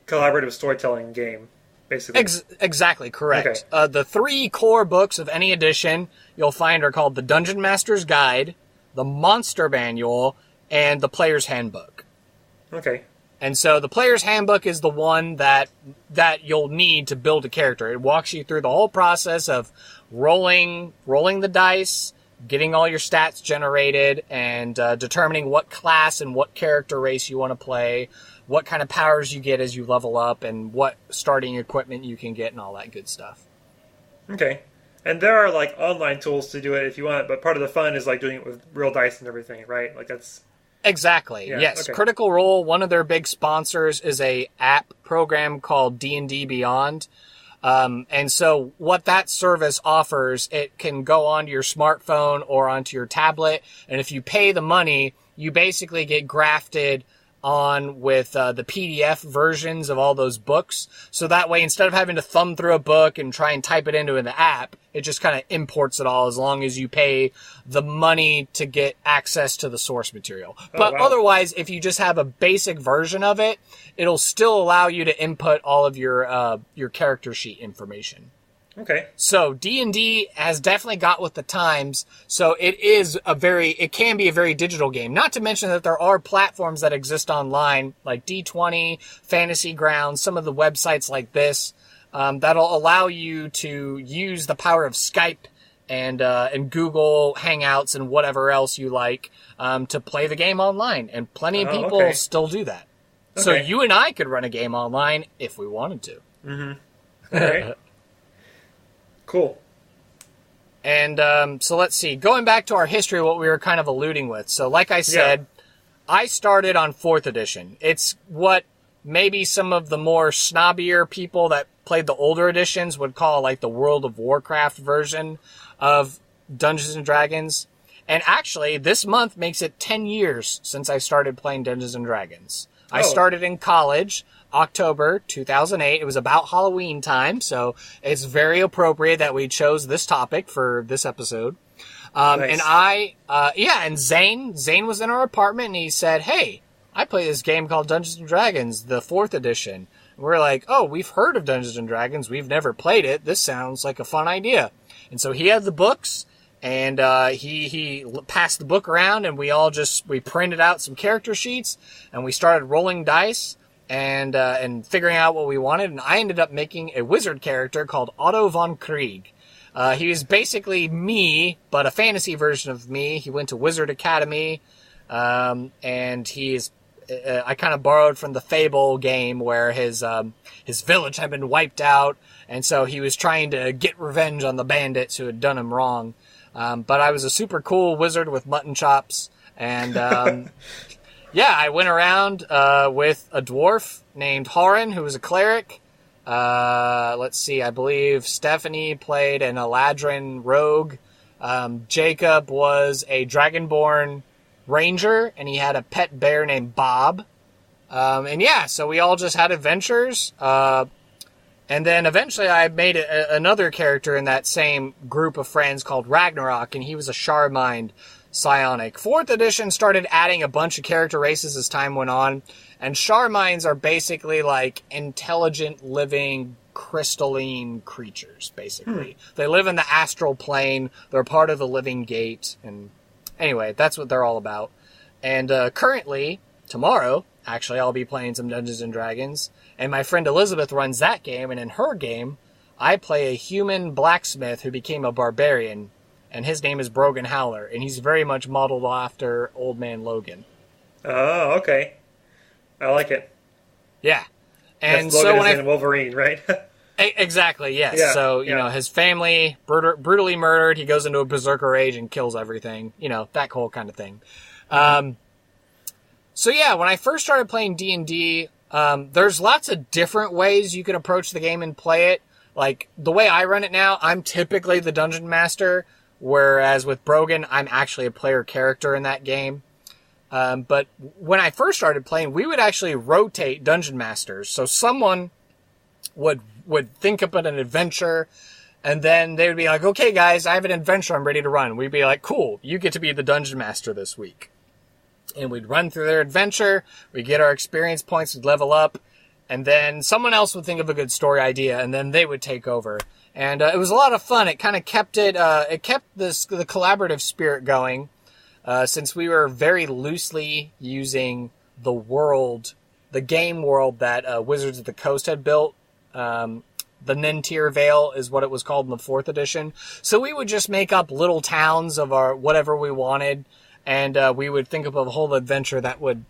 Speaker 2: collaborative storytelling game, basically.
Speaker 1: Exactly, correct.
Speaker 2: Okay.
Speaker 1: The 3 core books of any edition you'll find are called the Dungeon Master's Guide, the Monster Manual, and the Player's Handbook.
Speaker 2: Okay.
Speaker 1: And so the Player's Handbook is the one that you'll need to build a character. It walks you through the whole process of rolling the dice, getting all your stats generated, and determining what class and what character race you want to play, what kind of powers you get as you level up, and what starting equipment you can get, and all that good stuff.
Speaker 2: Okay. And there are like online tools to do it if you want, but part of the fun is like doing it with real dice and everything, right? Like that's...
Speaker 1: Exactly.
Speaker 2: Yeah,
Speaker 1: yes.
Speaker 2: okay.
Speaker 1: Critical Role, one of their big sponsors, is a app program called D&D Beyond. And so what that service offers, it can go onto your smartphone or onto your tablet. And if you pay the money, you basically get grafted on with the PDF versions of all those books. So that way, instead of having to thumb through a book and try and type it into the app, it just kind of imports it all as long as you pay the money to get access to the source material. But otherwise, if you just have a basic version of it, it'll still allow you to input all of your character sheet information.
Speaker 2: Okay.
Speaker 1: So D&D has definitely got with the times. So it can be a very digital game. Not to mention that there are platforms that exist online like D20, Fantasy Grounds, some of the websites like this, that'll allow you to use the power of Skype and Google Hangouts and whatever else you like, to play the game online. And plenty of people still do that. Okay. So you and I could run a game online if we wanted to.
Speaker 2: Mm-hmm. All right. Cool.
Speaker 1: And so let's see. Going back to our history, what we were kind of alluding with. So like I said, I started on 4th edition. It's what maybe some of the more snobbier people that played the older editions would call like the World of Warcraft version of Dungeons & Dragons. And actually, this month makes it 10 years since I started playing Dungeons & Dragons. I started in college, October 2008. It was about Halloween time, so it's very appropriate that we chose this topic for this episode. Nice. And Zane was in our apartment, and he said, "Hey, I play this game called Dungeons & Dragons, the 4th edition." And we're like, "Oh, we've heard of Dungeons & Dragons. We've never played it. This sounds like a fun idea." And so he had the books, and he passed the book around, and we printed out some character sheets, and we started rolling dice and figuring out what we wanted. And I ended up making a wizard character called Otto von Krieg. He was basically me, but a fantasy version of me. He went to Wizard Academy, and I kind of borrowed from the Fable game where his village had been wiped out, and so he was trying to get revenge on the bandits who had done him wrong. But I was a super cool wizard with mutton chops, and I went around with a dwarf named Horan, who was a cleric. Let's see, I believe Stephanie played an Eladrin rogue. Jacob was a dragonborn ranger, and he had a pet bear named Bob. So we all just had adventures. And then eventually I made another character in that same group of friends called Ragnarok, and he was a Sharmind psionic. 4th edition started adding a bunch of character races as time went on, and Sharminds are basically like intelligent, living, crystalline creatures, basically. They live in the astral plane, they're part of the living gate, and anyway, that's what they're all about. And currently, tomorrow, actually, I'll be playing some Dungeons & Dragons, and my friend Elizabeth runs that game, and in her game, I play a human blacksmith who became a barbarian, and his name is Brogan Howler, and he's very much modeled after Old Man Logan.
Speaker 2: Oh, okay. I like it.
Speaker 1: Yeah. And
Speaker 2: that's Logan is in Wolverine, right?
Speaker 1: Exactly, yes. Yeah, so, you know, his family brutally murdered, he goes into a berserker rage and kills everything, you know, that whole kind of thing. So yeah, when I first started playing D&D, there's lots of different ways you can approach the game and play it. Like, the way I run it now, I'm typically the dungeon master, whereas with Brogan, I'm actually a player character in that game. But when I first started playing, we would actually rotate dungeon masters. So someone would think up an adventure, and then they would be like, "Okay, guys, I have an adventure I'm ready to run." We'd be like, "Cool, you get to be the dungeon master this week." And we'd run through their adventure, we'd get our experience points, we'd level up, and then someone else would think of a good story idea, and then they would take over. And it was a lot of fun. It kind of kept the collaborative spirit going, since we were very loosely using the game world that Wizards of the Coast had built. The Nentir Vale is what it was called in the 4th edition. So we would just make up little towns of our whatever we wanted, and we would think of a whole adventure that would,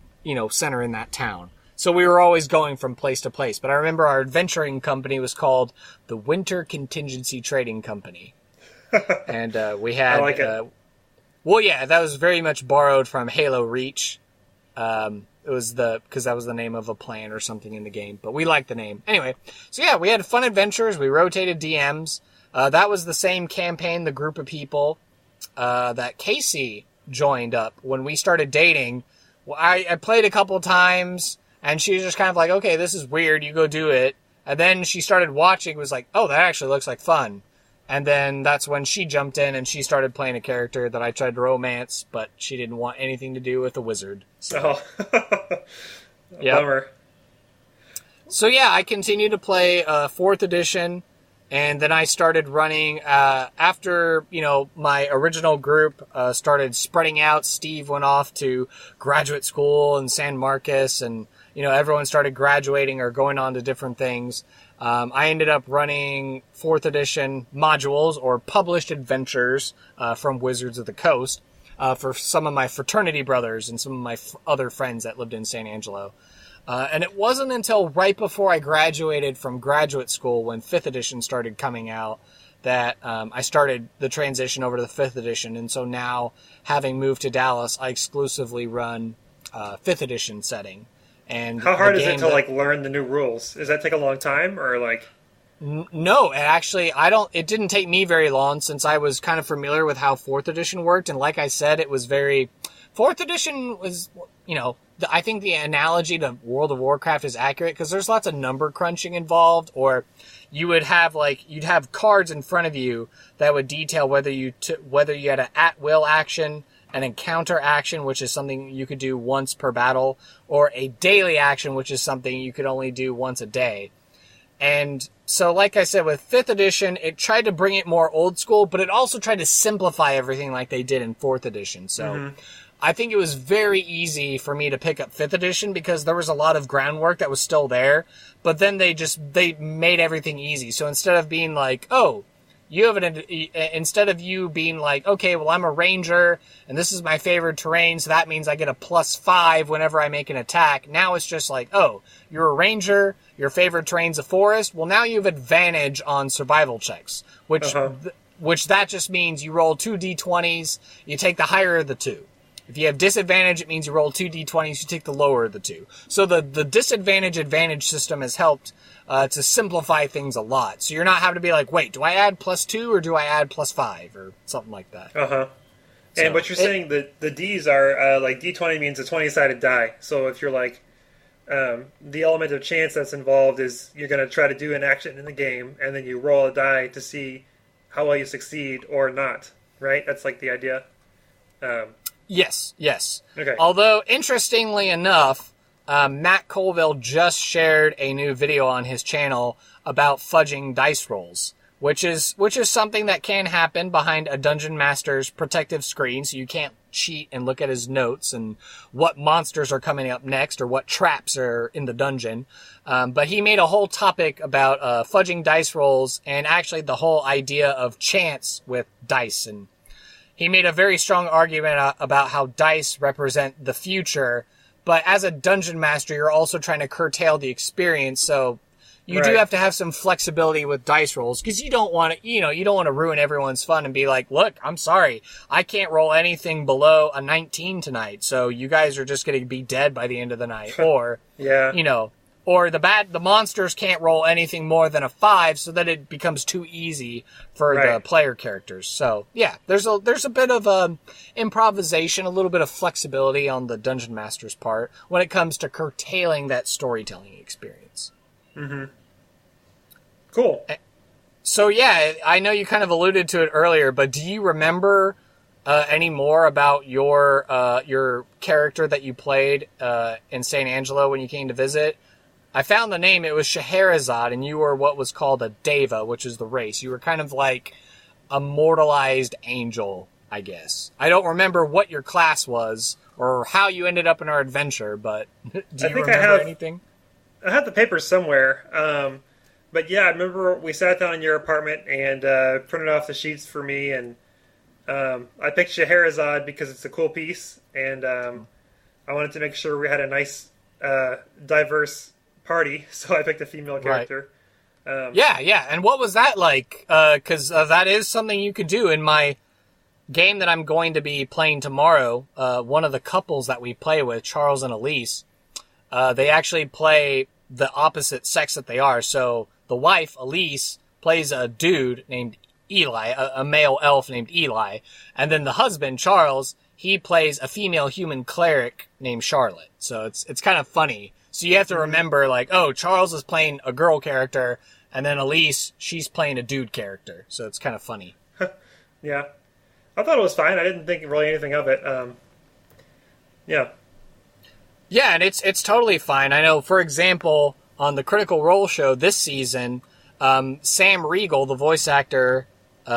Speaker 1: center in that town. So we were always going from place to place. But I remember our adventuring company was called the Winter Contingency Trading Company. And we had...
Speaker 2: I like it.
Speaker 1: Well, yeah, that was very much borrowed from Halo Reach. It was because that was the name of a plant or something in the game, but we liked the name. Anyway, so yeah, we had fun adventures. We rotated DMs. That was the same campaign, the group of people that Casey joined up when we started dating. Well, I played a couple times, and she was just kind of like, okay, this is weird, you go do it. And then she started watching, was like, oh, that actually looks like fun. And then that's when she jumped in and she started playing a character that I tried to romance, but she didn't want anything to do with a wizard. So.
Speaker 2: Oh, yep. Bummer.
Speaker 1: So yeah, I continued to play 4th edition, and then I started running after, my original group started spreading out. Steve went off to graduate school in San Marcos, and, everyone started graduating or going on to different things. I ended up running 4th edition modules or published adventures from Wizards of the Coast for some of my fraternity brothers and some of my other friends that lived in San Angelo. And it wasn't until right before I graduated from graduate school when 5th edition started coming out that I started the transition over to the 5th edition. And so now, having moved to Dallas, I exclusively run 5th edition setting. And
Speaker 2: how hard is it to learn the new rules? Does that take a long time, or like?
Speaker 1: No, actually, it didn't take me very long since I was kind of familiar with how 4th edition worked. And like I said, it was 4th edition was, I think the analogy to World of Warcraft is accurate because there's lots of number crunching involved, or you would have you'd have cards in front of you that would detail whether you had an at-will action, an encounter action, which is something you could do once per battle, or a daily action, which is something you could only do once a day. And so, like I said, with 5th edition, it tried to bring it more old school, but it also tried to simplify everything like they did in 4th edition. So I think it was very easy for me to pick up 5th edition because there was a lot of groundwork that was still there, but then they made everything easy. So instead of being like, oh, instead of you being like, okay, well, I'm a ranger and this is my favorite terrain, so that means I get a +5 whenever I make an attack. Now it's just like, oh, you're a ranger, your favorite terrain's a forest. Well, now you have advantage on survival checks, which that just means you roll 2 d20s, you take the higher of the two. If you have disadvantage, it means you roll 2 d20s, you take the lower of the two. So the disadvantage advantage system has helped to simplify things a lot. So you're not having to be like, wait, do I add +2 or do I add +5 or something like that?
Speaker 2: And what you're saying, the Ds are D20 means a 20-sided die. So if you're the element of chance that's involved is you're going to try to do an action in the game, and then you roll a die to see how well you succeed or not. Right? That's the idea.
Speaker 1: Yes.
Speaker 2: Okay.
Speaker 1: Although, interestingly enough, Matt Colville just shared a new video on his channel about fudging dice rolls, which is something that can happen behind a dungeon master's protective screen, so you can't cheat and look at his notes and what monsters are coming up next or what traps are in the dungeon. But he made a whole topic about fudging dice rolls and actually the whole idea of chance with dice, and he made a very strong argument about how dice represent the future, but as a dungeon master, you're also trying to curtail the experience, so you do have to have some flexibility with dice rolls, because you don't want to ruin everyone's fun and be like, look, I'm sorry, I can't roll anything below a 19 tonight, so you guys are just going to be dead by the end of the night, or, or the monsters can't roll anything more than a 5, so that it becomes too easy for the player characters. So yeah, there's a bit of improvisation, a little bit of flexibility on the dungeon master's part when it comes to curtailing that storytelling experience.
Speaker 2: Cool.
Speaker 1: So yeah, I know you kind of alluded to it earlier, but do you remember any more about your character that you played in San Angelo when you came to visit? I found the name. It was Scheherazade, and you were what was called a Deva, which is the race. You were kind of like a mortalized angel, I guess. I don't remember what your class was or how you ended up in our adventure, but do you remember anything?
Speaker 2: I have the papers somewhere. But yeah, I remember we sat down in your apartment and printed off the sheets for me, and I picked Scheherazade because it's a cool piece, and I wanted to make sure we had a nice, diverse party, so I picked a female character.
Speaker 1: Yeah, and what was that like? Because that is something you could do. In my game that I'm going to be playing tomorrow, one of the couples that we play with, Charles and Elise, they actually play the opposite sex that they are. So the wife, Elise, plays a dude named Eli, a male elf named Eli. And then the husband, Charles, he plays a female human cleric named Charlotte. So it's kind of funny. So you have to remember, like, oh, Charles is playing a girl character, and then Elise, she's playing a dude character. So it's kind of funny.
Speaker 2: Yeah. I thought it was fine. I didn't think really anything of it. Yeah.
Speaker 1: Yeah, and it's totally fine. I know, for example, on the Critical Role show this season, Sam Riegel, the voice actor,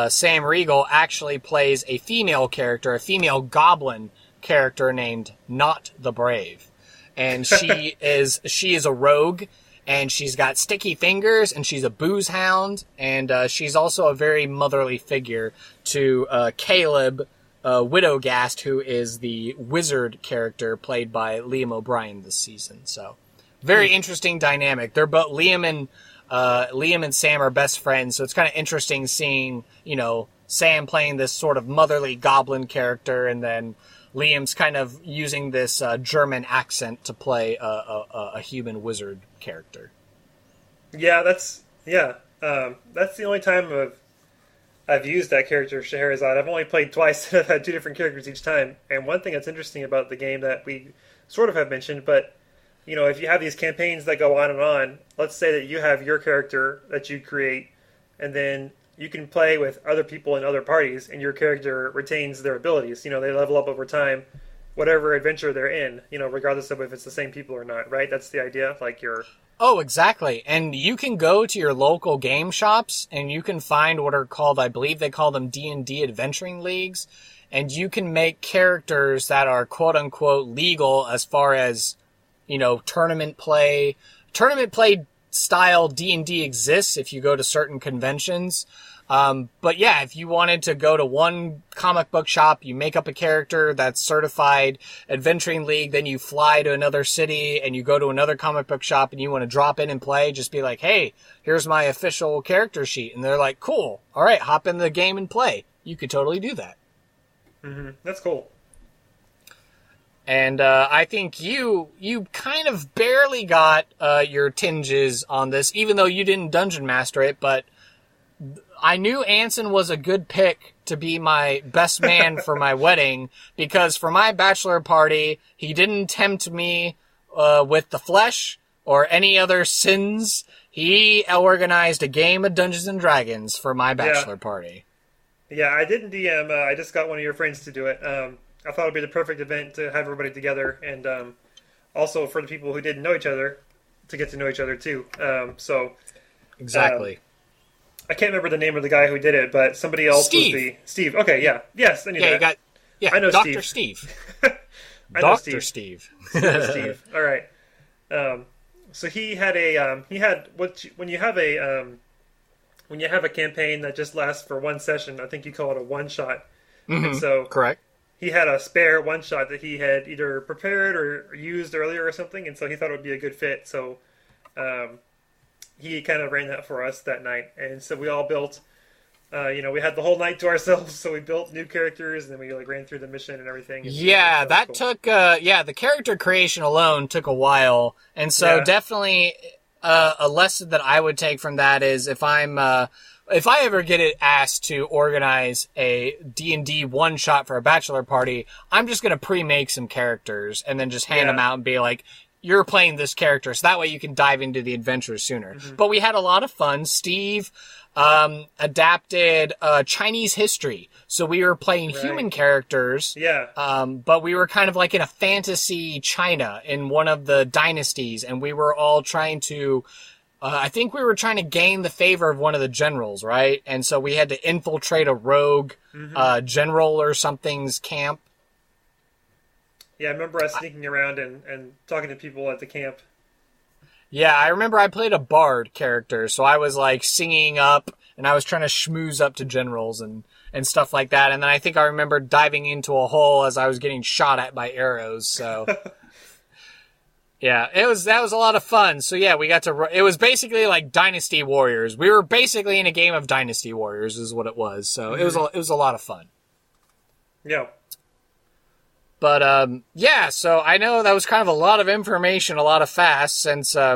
Speaker 1: Sam Riegel actually plays a female character, a female goblin character named Not the Brave. And she is a rogue, and she's got sticky fingers, and she's a booze hound, and she's also a very motherly figure to Caleb Widowgast, who is the wizard character played by Liam O'Brien this season. So, very interesting dynamic. They're both Liam and Sam are best friends, so it's kind of interesting seeing, Sam playing this sort of motherly goblin character, and then Liam's kind of using this German accent to play a human wizard character.
Speaker 2: Yeah, that's the only time I've used that character, Scheherazade. I've only played twice, and I've had two different characters each time. And one thing that's interesting about the game that we sort of have mentioned, but if you have these campaigns that go on, let's say that you have your character that you create, and then you can play with other people in other parties, and your character retains their abilities. They level up over time, whatever adventure they're in, regardless of if it's the same people or not, right? That's the idea, like you're...
Speaker 1: Oh, exactly. And you can go to your local game shops, and you can find what are called, I believe they call them D&D adventuring leagues, and you can make characters that are quote-unquote legal as far as, tournament play. Tournament play style D&D exists if you go to certain conventions. But yeah, if you wanted to go to one comic book shop, you make up a character that's certified adventuring league, then you fly to another city and you go to another comic book shop and you want to drop in and play, just be like, hey, here's my official character sheet. And they're like, cool. All right, hop in the game and play. You could totally do that.
Speaker 2: Mm-hmm. That's cool.
Speaker 1: And I think you kind of barely got your tinges on this, even though you didn't dungeon master it, but I knew Anson was a good pick to be my best man for my wedding, because for my bachelor party, he didn't tempt me with the flesh or any other sins. He organized a game of Dungeons & Dragons for my bachelor party.
Speaker 2: Yeah, I didn't DM. I just got one of your friends to do it. I thought it would be the perfect event to have everybody together, and also for the people who didn't know each other to get to know each other too.
Speaker 1: Exactly.
Speaker 2: I can't remember the name of the guy who did it, but somebody else
Speaker 1: Steve.
Speaker 2: was the Steve. Okay, yeah, yes, I knew that. I know
Speaker 1: Dr.
Speaker 2: Steve.
Speaker 1: I know Dr. Steve.
Speaker 2: Steve. All right. So he had when you have a campaign that just lasts for one session, I think you call it a one shot.
Speaker 1: Mm-hmm.
Speaker 2: And so
Speaker 1: correct.
Speaker 2: He had a spare one shot that he had either prepared or used earlier or something, and so he thought it would be a good fit. So he kind of ran that for us that night, and so we all built. We had the whole night to ourselves, so we built new characters, and then we ran through the mission and everything. And
Speaker 1: that
Speaker 2: cool.
Speaker 1: took. The character creation alone took a while, and so definitely a lesson that I would take from that is if I ever get it asked to organize a D&D one-shot for a bachelor party, I'm just going to pre-make some characters and then just hand them out and be like, you're playing this character, so that way you can dive into the adventures sooner. Mm-hmm. But we had a lot of fun. Steve adapted Chinese history, so we were playing human characters.
Speaker 2: Yeah.
Speaker 1: But we were kind of like in a fantasy China in one of the dynasties, and we were all trying to... I think we were trying to gain the favor of one of the generals, right? And so we had to infiltrate a rogue general or something's camp.
Speaker 2: Yeah, I remember us sneaking around and talking to people at the camp.
Speaker 1: Yeah, I remember I played a bard character, so I was like singing up, and I was trying to schmooze up to generals and stuff like that. And then I think I remember diving into a hole as I was getting shot at by arrows, so... Yeah, that was a lot of fun. So yeah, we got to, it was basically like Dynasty Warriors. We were basically in a game of Dynasty Warriors is what it was. So it was a lot of fun.
Speaker 2: Yeah.
Speaker 1: But, yeah, so I know that was kind of a lot of information, a lot of fast, since, I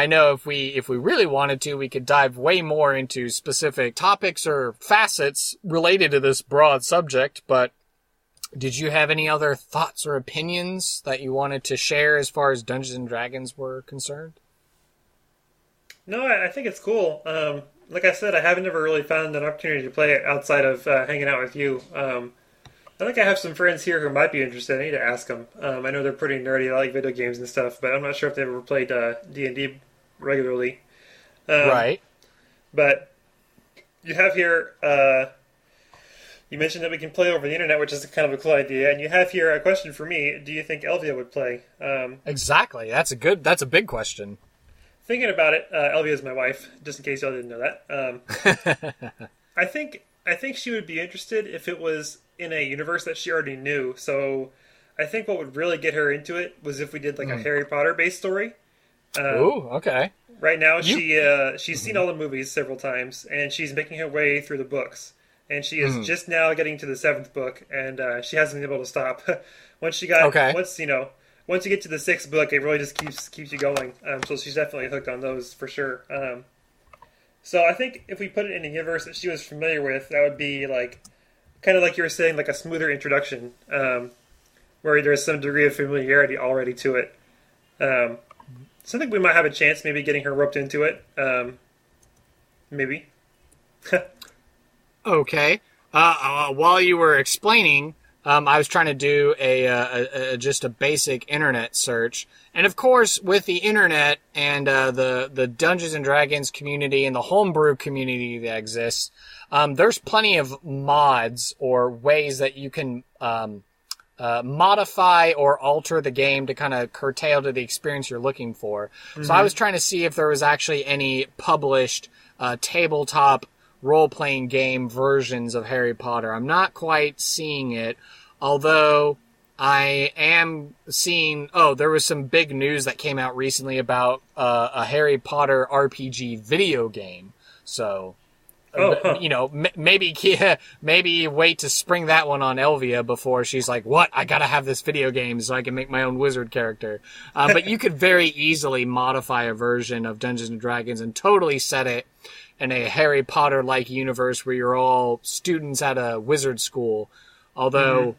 Speaker 1: know if we really wanted to, we could dive way more into specific topics or facets related to this broad subject, but did you have any other thoughts or opinions that you wanted to share as far as Dungeons and Dragons were concerned?
Speaker 2: No, I think it's cool. Like I said, I haven't ever really found an opportunity to play it outside of hanging out with you. I think I have some friends here who might be interested. I need to ask them. I know they're pretty nerdy. They like video games and stuff, but I'm not sure if they've ever played D&D regularly.
Speaker 1: Right.
Speaker 2: But you have here, you mentioned that we can play over the internet, which is kind of a cool idea. And you have here a question for me. Do you think Elvia would play?
Speaker 1: Exactly. That's a big question.
Speaker 2: Thinking about it, Elvia is my wife, just in case y'all didn't know that. I think she would be interested if it was in a universe that she already knew. So I think what would really get her into it was if we did like a Harry Potter based story.
Speaker 1: Ooh, okay.
Speaker 2: Right now, she's seen all the movies several times, and she's making her way through the books. And she is just now getting to the 7th book, and she hasn't been able to stop. Once you get to the 6th book, it really just keeps you going. So she's definitely hooked on those for sure. So I think if we put it in a universe that she was familiar with, that would be like, kind of like you were saying, like a smoother introduction, where there's some degree of familiarity already to it. So I think we might have a chance, maybe getting her roped into it. Maybe.
Speaker 1: Okay. While you were explaining, I was trying to do just a basic internet search, and of course, with the internet and the Dungeons and Dragons community and the homebrew community that exists, there's plenty of mods or ways that you can modify or alter the game to kind of curtail to the experience you're looking for. Mm-hmm. So I was trying to see if there was actually any published tabletop role-playing game versions of Harry Potter. I'm not quite seeing it, although I am seeing... Oh, there was some big news that came out recently about a Harry Potter RPG video game. So... maybe wait to spring that one on Elvia before she's like, what? I gotta have this video game so I can make my own wizard character. But you could very easily modify a version of Dungeons and Dragons and totally set it in a Harry Potter-like universe where you're all students at a wizard school. Although,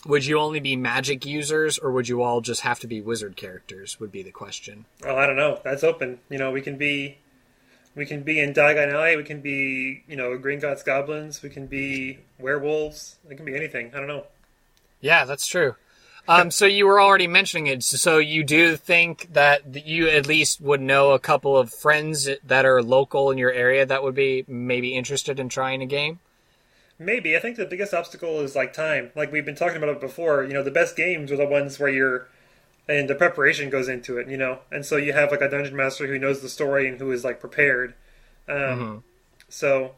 Speaker 1: would you only be magic users, or would you all just have to be wizard characters, would be the question.
Speaker 2: Oh, I don't know. That's open. We can be in Diagon Alley, we can be, Gringotts Goblins, we can be werewolves, it can be anything, I don't know.
Speaker 1: Yeah, that's true. So you were already mentioning it, so you do think that you at least would know a couple of friends that are local in your area that would be maybe interested in trying a game?
Speaker 2: Maybe. I think the biggest obstacle is, time. Like we've been talking about it before, the best games are the ones where and the preparation goes into it, and so you have a dungeon master who knows the story and who is prepared. So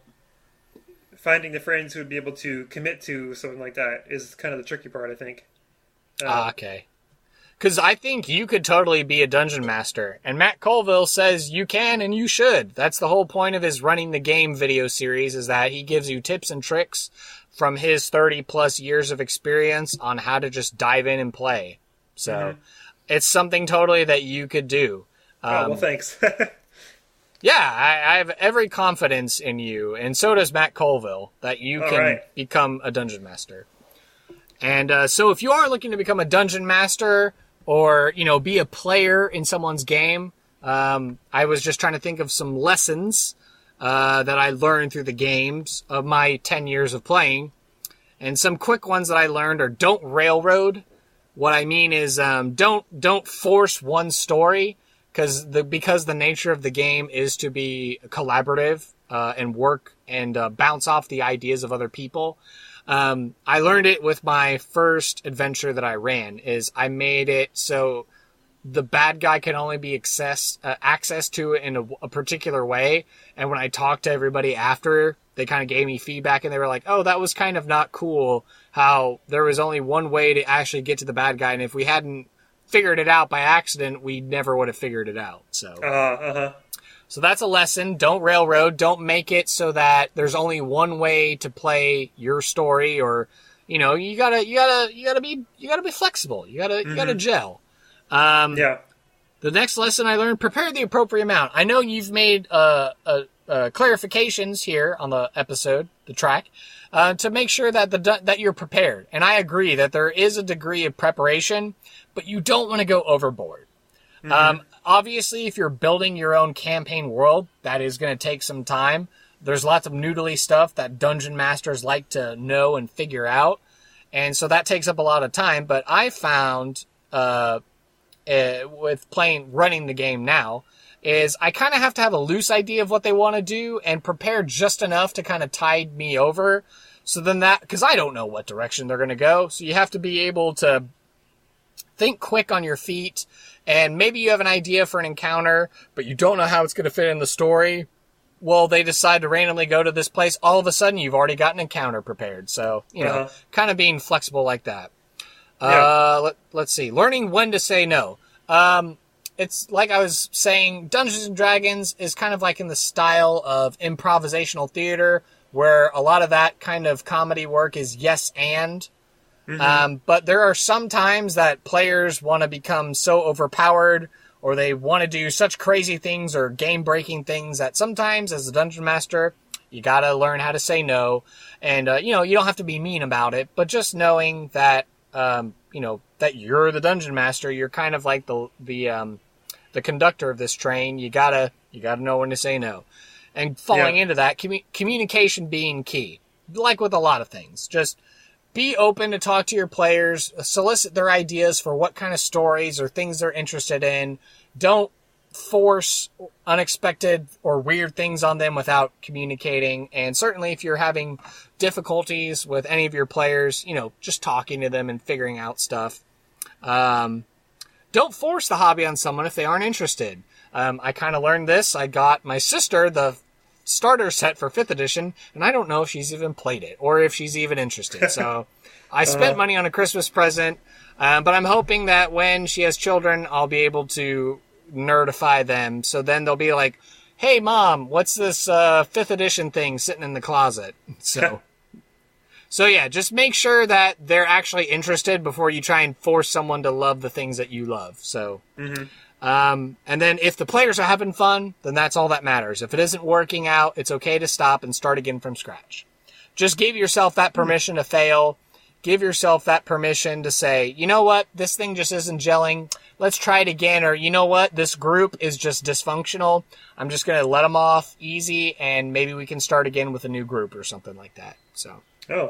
Speaker 2: finding the friends who would be able to commit to something like that is kind of the tricky part, I think.
Speaker 1: Okay. Because I think you could totally be a dungeon master, and Matt Colville says you can and you should. That's the whole point of his Running the Game video series, is that he gives you tips and tricks from his 30-plus years of experience on how to just dive in and play. So it's something totally that you could do.
Speaker 2: Well, thanks.
Speaker 1: Yeah, I have every confidence in you, and so does Matt Colville, that you can become a dungeon master. And so if you are looking to become a dungeon master or, be a player in someone's game, I was just trying to think of some lessons that I learned through the games of my 10 years of playing. And some quick ones that I learned are don't railroad. What I mean is don't force one story, because the nature of the game is to be collaborative and work and bounce off the ideas of other people. I learned it with my first adventure that I ran. Is I made it so the bad guy can only be access to it in a particular way. And when I talked to everybody after, they kind of gave me feedback, and they were like, "Oh, that was kind of not cool. How there was only one way to actually get to the bad guy, and if we hadn't figured it out by accident, we never would have figured it out." So, so that's a lesson. Don't railroad. Don't make it so that there's only one way to play your story, or you gotta be flexible. You gotta gel.
Speaker 2: Yeah.
Speaker 1: The next lesson I learned: prepare the appropriate amount. I know you've made clarifications here on the episode, the track, to make sure that that you're prepared. And I agree that there is a degree of preparation, but you don't want to go overboard. Obviously, if you're building your own campaign world, that is going to take some time. There's lots of noodly stuff that dungeon masters like to know and figure out, and so that takes up a lot of time. But I found with running the game now, is I kind of have to have a loose idea of what they want to do and prepare just enough to kind of tide me over. So then because I don't know what direction they're going to go. So you have to be able to think quick on your feet, and maybe you have an idea for an encounter, but you don't know how it's going to fit in the story. Well, they decide to randomly go to this place. All of a sudden, you've already got an encounter prepared. So, kind of being flexible like that. Let's see. Learning when to say no. It's like I was saying, Dungeons & Dragons is kind of like in the style of improvisational theater, where a lot of that kind of comedy work is yes and. But there are some times that players want to become so overpowered, or they want to do such crazy things or game-breaking things that sometimes, as a dungeon master, you gotta learn how to say no. And, you don't have to be mean about it, but just knowing that, that you're the dungeon master, you're kind of like the conductor of this train. You gotta know when to say no. And falling into that, communication being key. Like with a lot of things. Just be open to talk to your players, solicit their ideas for what kind of stories or things they're interested in. Don't force unexpected or weird things on them without communicating. And certainly if you're having difficulties with any of your players, just talking to them and figuring out stuff. Don't force the hobby on someone if they aren't interested. I kind of learned this. I got my sister the starter set for 5th edition, and I don't know if she's even played it or if she's even interested. So I spent money on a Christmas present, but I'm hoping that when she has children, I'll be able to nerdify them. So then they'll be like, hey, Mom, what's this 5th edition thing sitting in the closet? So yeah, just make sure that they're actually interested before you try and force someone to love the things that you love. So, and then if the players are having fun, then that's all that matters. If it isn't working out, it's okay to stop and start again from scratch. Just give yourself that permission to fail. Give yourself that permission to say, you know what, this thing just isn't gelling. Let's try it again. Or, you know what, this group is just dysfunctional. I'm just going to let them off easy, and maybe we can start again with a new group or something like that. So. Yeah.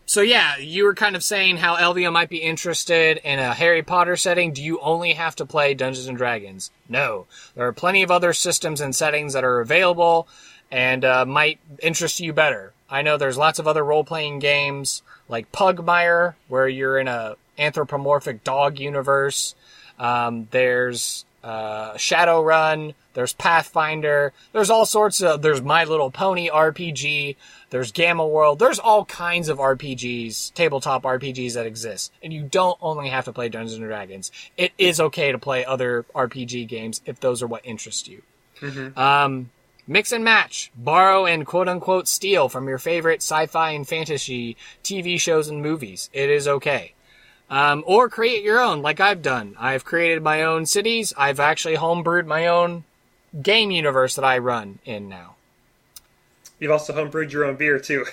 Speaker 1: So yeah, you were kind of saying how Elvia might be interested in a Harry Potter setting. Do you only have to play Dungeons & Dragons? No. There are plenty of other systems and settings that are available and might interest you better. I know there's lots of other role-playing games like Pugmire, where you're in a anthropomorphic dog universe. There's Shadowrun, there's Pathfinder, there's all sorts of, there's My Little Pony RPG, there's Gamma World, there's all kinds of RPGs, tabletop RPGs that exist. And you don't only have to play Dungeons & Dragons. It is okay to play other RPG games if those are what interest you. Mix and match, borrow and quote-unquote steal from your favorite sci-fi and fantasy TV shows and movies. It is okay. Or create your own, like I've done. I've created my own cities. I've actually homebrewed my own game universe that I run in now.
Speaker 2: You've also homebrewed your own beer, too.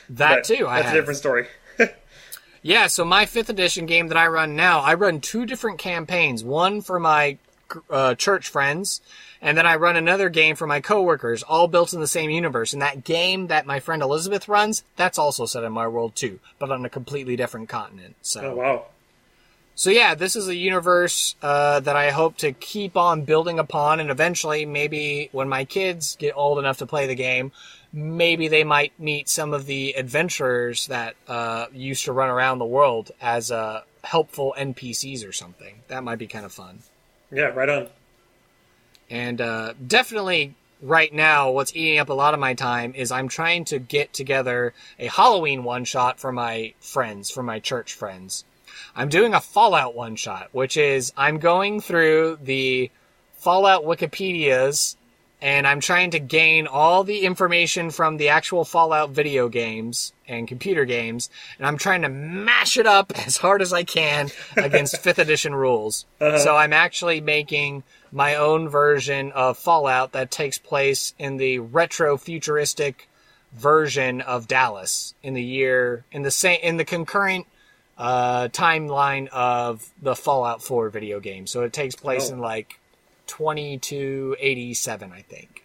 Speaker 1: That, too, I have.
Speaker 2: That's a different story.
Speaker 1: Yeah, so my 5th edition game that I run now, I run 2 different campaigns. One for my church friends, and then I run another game for my coworkers, all built in the same universe. And that game that my friend Elizabeth runs, that's also set in my world too, but on a completely different continent. So,
Speaker 2: oh, wow.
Speaker 1: So yeah, this is a universe that I hope to keep on building upon, and eventually, maybe when my kids get old enough to play the game, maybe they might meet some of the adventurers that used to run around the world as helpful NPCs or something. That might be kind of fun.
Speaker 2: Yeah, right on.
Speaker 1: And definitely right now, what's eating up a lot of my time is I'm trying to get together a Halloween one-shot for my friends, for my church friends. I'm doing a Fallout one-shot, which is I'm going through the Fallout Wikipedias and I'm trying to gain all the information from the actual Fallout video games and computer games, and I'm trying to mash it up as hard as I can against 5th edition rules. So I'm actually making my own version of Fallout that takes place in the retro-futuristic version of Dallas in the concurrent timeline of the Fallout 4 video game. So it takes place in like 2287, I think,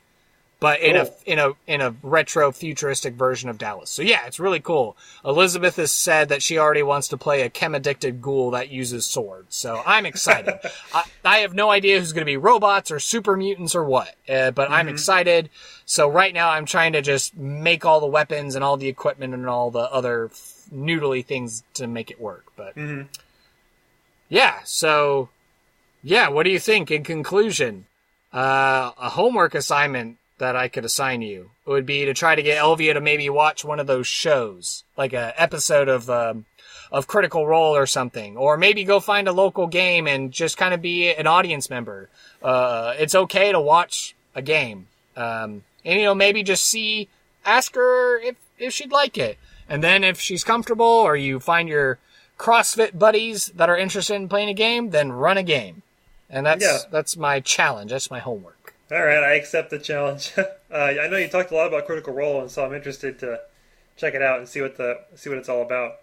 Speaker 1: but in a retro futuristic version of Dallas. So yeah, it's really cool. Elizabeth has said that she already wants to play a chem addicted ghoul that uses swords. So I'm excited. I have no idea who's going to be robots or super mutants or what, but I'm excited. So right now I'm trying to just make all the weapons and all the equipment and all the other noodly things to make it work. But yeah, so yeah, what do you think in conclusion? A homework assignment that I could assign you would be to try to get Elvia to maybe watch one of those shows, like a episode of Critical Role or something, or maybe go find a local game and just kind of be an audience member. It's okay to watch a game, and maybe just ask her if she'd like it, and then if she's comfortable, or you find your CrossFit buddies that are interested in playing a game, then run a game. And that's my challenge. That's my homework.
Speaker 2: All right, I accept the challenge. I know you talked a lot about Critical Role, and so I'm interested to check it out and see what it's all about.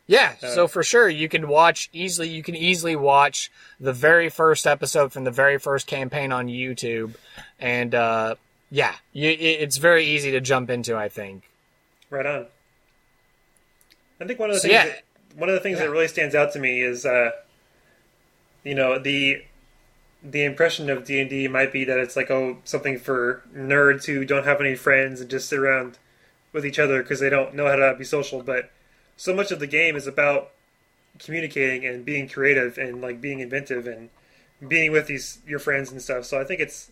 Speaker 1: Yeah, so for sure you can easily watch the very first episode from the very first campaign on YouTube, and it's very easy to jump into, I think. Right
Speaker 2: on. I think one of the things that really stands out to me is the impression of D&D might be that it's like, something for nerds who don't have any friends and just sit around with each other because they don't know how to be social. But so much of the game is about communicating and being creative and like being inventive and being with your friends and stuff. So I think it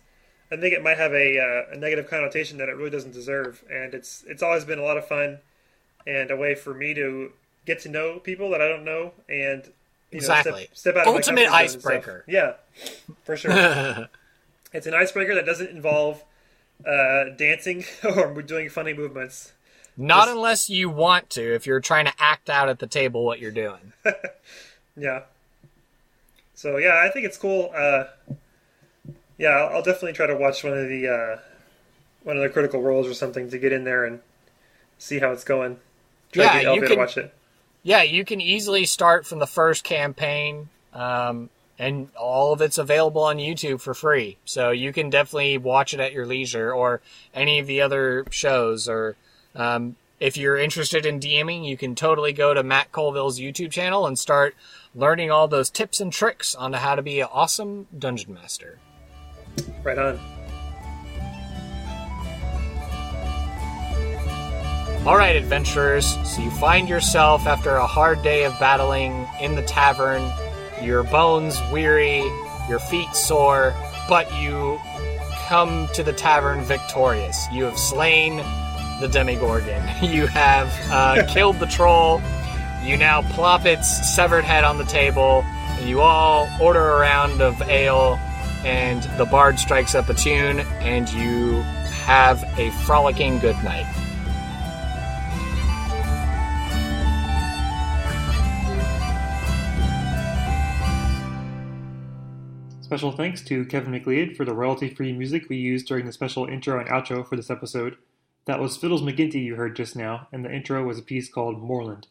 Speaker 2: might have a negative connotation that it really doesn't deserve. And it's always been a lot of fun and a way for me to get to know people that I don't know and
Speaker 1: exactly.
Speaker 2: Step out
Speaker 1: ultimate
Speaker 2: of my
Speaker 1: icebreaker.
Speaker 2: Yeah, for sure. It's an icebreaker that doesn't involve dancing or doing funny movements.
Speaker 1: Not unless you want to, if you're trying to act out at the table what you're doing.
Speaker 2: Yeah. So yeah, I think it's cool. I'll definitely try to watch one of the Critical Roles or something to get in there and see how it's going. Try to get Elvia to watch it.
Speaker 1: Yeah, you can easily start from the first campaign, and all of it's available on YouTube for free. So you can definitely watch it at your leisure, or any of the other shows. Or if you're interested in DMing, you can totally go to Matt Colville's YouTube channel and start learning all those tips and tricks on how to be an awesome dungeon master.
Speaker 2: Right on.
Speaker 1: All right, adventurers, so you find yourself after a hard day of battling in the tavern, your bones weary, your feet sore, but you come to the tavern victorious. You have slain the Demigorgon. You have killed the troll. You now plop its severed head on the table, and you all order a round of ale, and the bard strikes up a tune, and you have a frolicking good night.
Speaker 2: Special thanks to Kevin MacLeod for the royalty-free music we used during the special intro and outro for this episode. That was Fiddles McGinty you heard just now, and the intro was a piece called Moorland.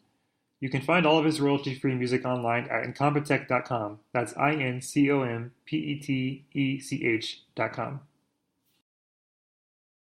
Speaker 2: You can find all of his royalty-free music online at incompetech.com. That's INCOMPETECH.com.